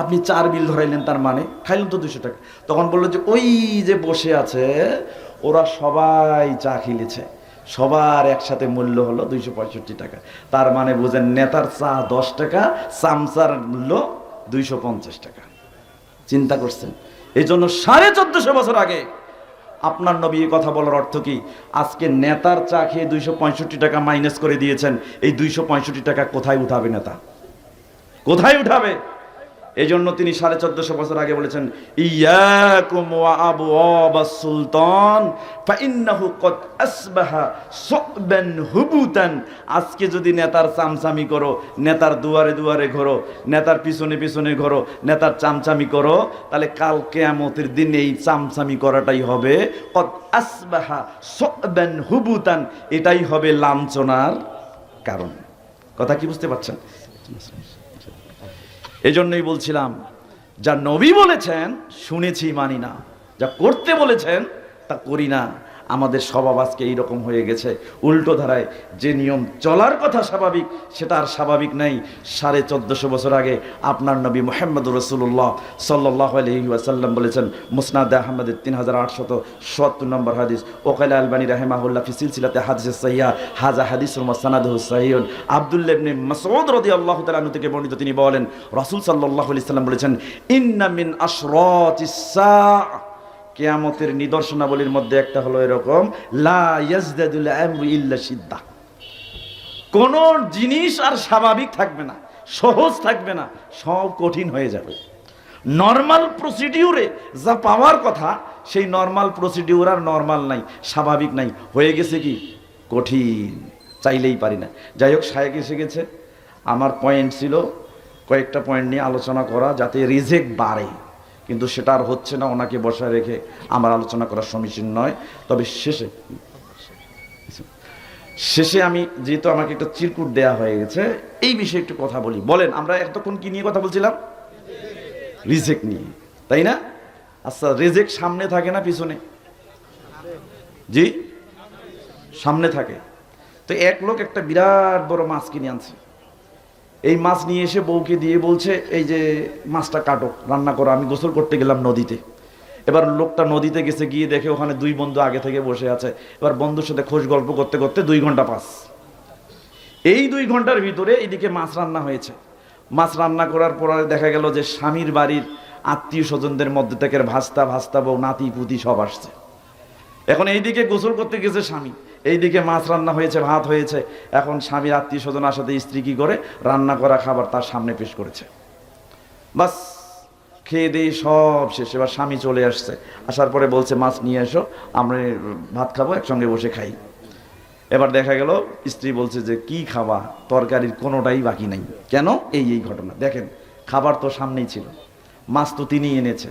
আপনি চার বিল ধরাইলেন, তার মানে খাইলেন তো 200 টাকা। তখন বললো যে ওই যে বসে আছে ওরা সবাই চা খেলেছে, সবার একসাথে মূল্য হলো 265 টাকা। তার মানে বুঝেন, নেতার চা 10 টাকা, চামচার মূল্য 250 টাকা। চিন্তা করছেন? এই জন্য 1450 বছর আগে আপনার নবী এই কথা বলার অর্থ কি? আজকে নেতার চা খেয়ে 265 টাকা মাইনাস করে দিয়েছেন, এই 265 টাকা কোথায় উঠাবে নেতা? কোথায় উঠাবে? এই জন্য তিনি 1450 বছর আগে বলেছেন, ইয়াকুম ওয়া আবওয়াবাস সুলতান ফাইন্নাহু ক্বাদ আসবাহা সুববান হুবুতান। আজকে যদি নেতার চামচামি করো, নেতার দুয়ারে দুয়ারে ঘোরো, নেতার পিছনে পিছনে ঘোরো, নেতার চামচামি করো, তাহলে কাল কিয়ামতের দিন এই চামচামি করাটাই হবে ক্বাদ আসবাহা সুববান হুবুতান, এটাই হবে লাঞ্ছনার কারণ। কথা কি বুঝতে পারছেন? এই জন্যই বলছিলাম, যা নবী বলেছেন শুনেছি মানি না, যা করতে বলেছেন তা করি না। আমাদের স্বভাব আজকে এইরকম হয়ে গেছে, উল্টো ধারায়। যে নিয়ম চলার কথা স্বাভাবিক, সেটা আর স্বাভাবিক নাই। 1450 বছর আগে আপনার নবী মুহাম্মদুর রাসূলুল্লাহ সাল্লাল্লাহু আলাইহি ওয়াসাল্লাম বলেছেন, মুসনাদ আহমদের 3870 নম্বর হাদিস। ওকাল আলবানী রাহিমাহুল্লাহ ফি সিলসিলাতে হাদিসে সহিহা হাযা হাদিসুন ওয়া সানাদুহু সহিহুন। আব্দুল্লাহ ইবনে মাসউদ রাদিয়াল্লাহু তাআলা আনহু থেকে বর্ণিত, তিনি বলেন, রাসূল সাল্লাল্লাহু আলাইহি ওয়াসাল্লাম বলেছেন, ইন্না মিন আশরাতিস সাআ, কিয়ামতের নিদর্শনাবলীর মধ্যে একটা হলো এরকম, লা ইয়াজদাদুল আমরু ইল্লা শিদ্দা। কোন জিনিস আর স্বাভাবিক থাকবে না, সহজ থাকবে না, সব কঠিন হয়ে যাবে। নরমাল প্রসিডিউরে যা পাওয়ার কথা, সেই নরমাল প্রসিডিউর আর নরমাল নাই, স্বাভাবিক নাই, হয়ে গেছে কি কঠিন, চাইলেই পারি না। যাই হোক, শায়েক এসে গেছে। আমার পয়েন্ট ছিল কয়েকটা পয়েন্ট নিয়ে আলোচনা করা, যাতে রিজেক্ট বাড়ে, কিন্তু সেটা আর হচ্ছে না। ওনাকে বসায় রেখে আমার আলোচনা করা সমীচীন নয়। তবে শেষে আমি, যেহেতু আমাকে একটা চিরকুট দেয়া হয়ে গেছে, এই বিষয়ে একটু কথা বলি। বলেন, আমরা এতক্ষণ কি নিয়ে কথা বলছিলাম? রিজেক্ট নিয়ে, তাই না? আচ্ছা, রিজেক্ট সামনে থাকে না পিছনে? জি, সামনে থাকে। তো এক লোক একটা বিরাট বড় মাছ কিনে আনছে। এই মাছ নিয়ে এসে বউকে দিয়ে বলছে, এই যে মাছটা কাটো, রান্না করো। আমি গোসল করতে গেলাম নদীতে। এবার লোকটা নদীতে গেছে, গিয়ে দেখে ওখানে 2 বন্ধু আগে থেকে বসে আছে। এবার বন্ধুর সাথে খোঁজ গল্প করতে করতে 2 ঘন্টা পাস। এই 2 ঘন্টার ভিতরে এদিকে মাছ রান্না হয়েছে। মাছ রান্না করার পরে দেখা গেল যে স্বামীর বাড়ির আত্মীয় স্বজনদের মধ্যে থেকে ভাস্তা বউ নাতি পুতি সব আসছে। এখন এইদিকে গোসল করতে গেছে স্বামী, এইদিকে মাছ রান্না হয়েছে, ভাত হয়েছে। এখন স্বামীর আত্মীয় স্বজন আসাতে স্ত্রী কি করে, রান্না করা খাবার তার সামনে পেশ করেছে। বাস খেয়ে দিয়ে সব শেষ। এবার স্বামী চলে আসছে, আসার পরে বলছে মাছ নিয়ে এসো, আমরা ভাত খাবো, একসঙ্গে বসে খাই। এবার দেখা গেল স্ত্রী বলছে যে কি খাবা, তরকারির কোনোটাই বাকি নাই। কেন? এই ঘটনা। দেখেন, খাবার তো সামনেই ছিল, মাছ তো তিনি এনেছে,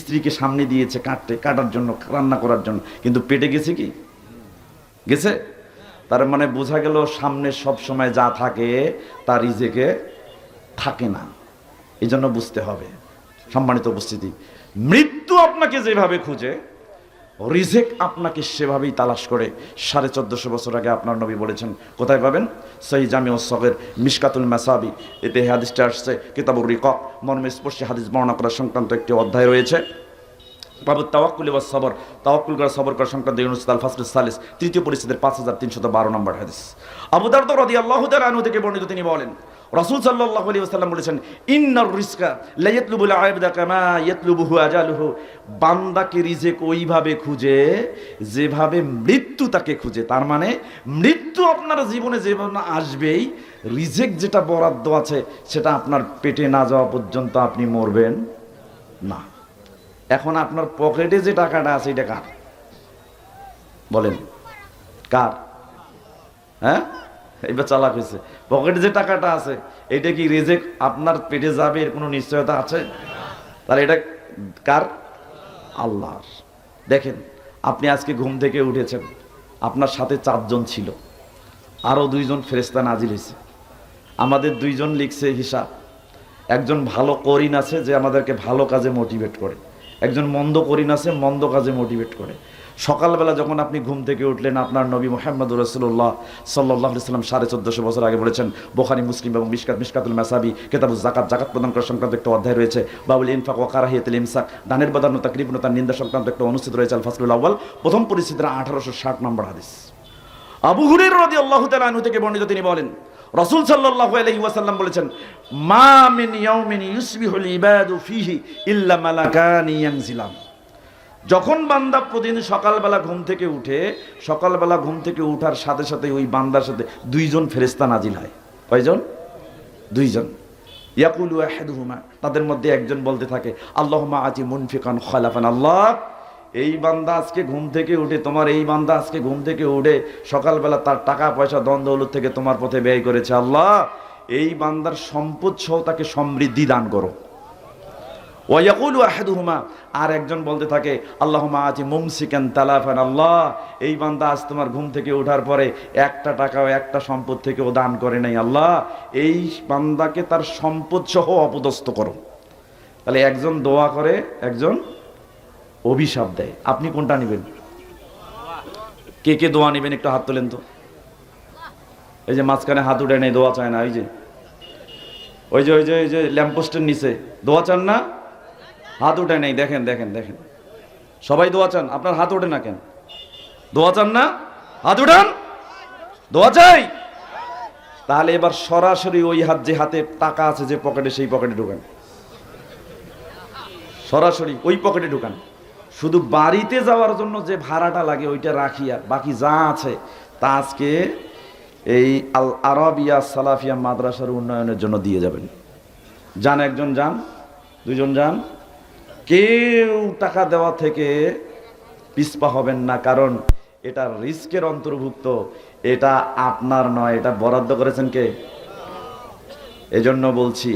স্ত্রীকে সামনে দিয়েছে কাটার জন্য, রান্না করার জন্য, কিন্তু পেটে গেছে কি? গেছে। তার মানে বোঝা গেল সামনে সব সময় যা থাকে তা রিজেকে থাকে না। এই জন্য বুঝতে হবে, সম্মানিত উপস্থিতি, মৃত্যু আপনাকে যেভাবে খুঁজে, রিজেক আপনাকে সেভাবেই তালাশ করে। 1450 বছর আগে আপনার নবী বলেছেন, কোথায় পাবেন? সহিহ জামি ওয়াস সগীর মিশকাতুল মাসাবি, এতে হাদিসটা আসছে। কিতাবুর রিকাক মর্মে স্পর্শী হাদিস বর্ণনা করা সংক্রান্ত একটি অধ্যায় রয়েছে। বাবু তাওয়াক্কুল ওয়াস সবর, তাওয়াক্কুল করা সবর করা সংক্রান্ত ইউনুস আল ফাসল সালিস, তৃতীয় পরিচ্ছেদের 5312 নম্বর হাদিস। আবু দারদা রাদিয়াল্লাহু তাআলা আনহু থেকে বর্ণিত, তিনি বলেন রাসূল সাল্লাল্লাহু আলাইহি ওয়াসাল্লাম বলেছেন, ইন্নার রিজকা লা ইয়াতলুবুল আবদা কামা ইয়াতলুবুহু আজালুহু। বান্দাকে রিজেক ওইভাবে খুঁজে যেভাবে মৃত্যু তাকে খুঁজে। তার মানে মৃত্যু আপনার জীবনে যেভাবে আসবেই, রিজেক যেটা বরাদ্দ আছে সেটা আপনার পেটে না যাওয়া পর্যন্ত আপনি মরবেন না। এখন আপনার পকেটে যে টাকাটা আছে এটা কার? বলেন, কার? হ্যাঁ, এইবার চালাক হয়েছে। পকেটে যে টাকাটা আছে এটা কি রিজেক আপনার পেটে যাবে এর কোনো নিশ্চয়তা আছে? তাহলে এটা কার? আল্লাহর। দেখেন, আপনি আজকে ঘুম থেকে উঠেছেন, আপনার সাথে 4 জন ছিল, আরো 2 জন ফেরেশতা নাজিল হয়েছে। আমাদের 2 জন লিখছে হিসাব। একজন ভালো করিন আছে যে আমাদেরকে ভালো কাজে মোটিভেট করে, একজন মন্দ করিন আছে মন্দ কাজে মোটিভেট করে। সকালবেলা যখন আপনি ঘুম থেকে উঠলেন, আপনার নবী মুহাম্মদ রাসূলুল্লাহ সাল্লাল্লাহু আলাইহি ওয়াসাল্লাম 1450 বছর আগে বলেছেন, বুখারী মুসলিম এবং মিশকাতুল মাসাবি, কিতাবুজ যাকাত, যাকাত প্রদান করা সংক্রান্ত একটা অধ্যায় রয়েছে। বাবুল ইনফাক ওয়া কারাহিয়াতুল ইমসাক, দানের বদান্যতা কৃপণতার নিন্দা সংক্রান্ত একটা অনুষ্ঠিত রয়েছে আল ফাসলুল আউয়াল, প্রথম পরিচ্ছেদের 1860 নম্বর হাদিস। আবু হুরায়রা রাদিয়াল্লাহু তাআলা আনহু থেকে বর্ণিত, তিনি বলেন রাসূল সাল্লাল্লাহু আলাইহি ওয়াসাল্লাম বলেছেন, মা মিন ইয়াউমিন ইউসবিহুল ইবাদু ফিহি ইল্লা মালাকানি ইয়ানজিলান। যখন বান্দা প্রতিদিন সকালবেলা ঘুম থেকে উঠে, সকালবেলা ঘুম থেকে উঠার সাথে সাথে ওই বান্দার সাথে 2 জন ফেরেশতা নাজিল হয়। কয়জন? 2 জন। ইয়াকুলু আহাদুহুমা, তাদের মধ্যে একজন বলতে থাকে, আল্লাহুম্মা আতি মুনফিকান খলাফান। আল্লাহ, এই বান্দা আজকে ঘুম থেকে উঠে, তোমার এই বান্দা আজকে ঘুম থেকে উঠে সকালবেলা তার টাকা পয়সা ধন দৌলত থেকে তোমার পথে ব্যয় করেছে, আল্লাহ এই বান্দার সম্পদ সহ তাকে সমৃদ্ধি দান করো। ওয়ায়াকুলু আহাদুহুমা, আর একজন বলতে থাকে, আল্লাহুম্মা আতি মুমসিকান তালাফান। আল্লাহ, এই বান্দা আজ তোমার ঘুম থেকে ওঠার পরে একটা টাকাও একটা সম্পদ থেকেও দান করে নাই, আল্লাহ এই বান্দাকে তার সম্পদ সহ অপদস্থ করো। তাহলে একজন দোয়া করে, একজন অভিশাপ দেয়। আপনি কোনটা নেবেন? কে কে দোয়া নেবেন একটু হাত তোলেন তো। এই যে মাঝখানে হাত উঠে নেই, দোয়া চায় না। ওই যে ল্যাম্পপোস্টের নিচে দোয়া চান না, হাত উঠে নেই। দেখেন দেখেন দেখেন, সবাই দোয়া চান, আপনার হাত ওঠে না কেন? দোয়া চান না? হাত উঠান, দোয়া চাই। তাহলে এবার সরাসরি ওই হাত, যে হাতে টাকা আছে যে পকেটে, সেই পকেটে ঢুকান, সরাসরি ওই পকেটে ঢুকান। শুধু বাড়িতে যাওয়ার জন্য যে ভাড়াটা লাগে ওইটা রাখিয়া বাকি যা আছে তা আজকে এই আল আরাবিয়া সালাফিয়া মাদ্রাসার উন্নয়নের জন্য দিয়ে যাবেন। যান, একজন যান, 2 জন যান, কেউ টাকা দেওয়া থেকে পিছপা হবেন না, কারণ এটা রিস্কের অন্তর্ভুক্ত, এটা আপনার নয়, এটা বরাদ্দ করেছেন কে? এজন্য বলছি।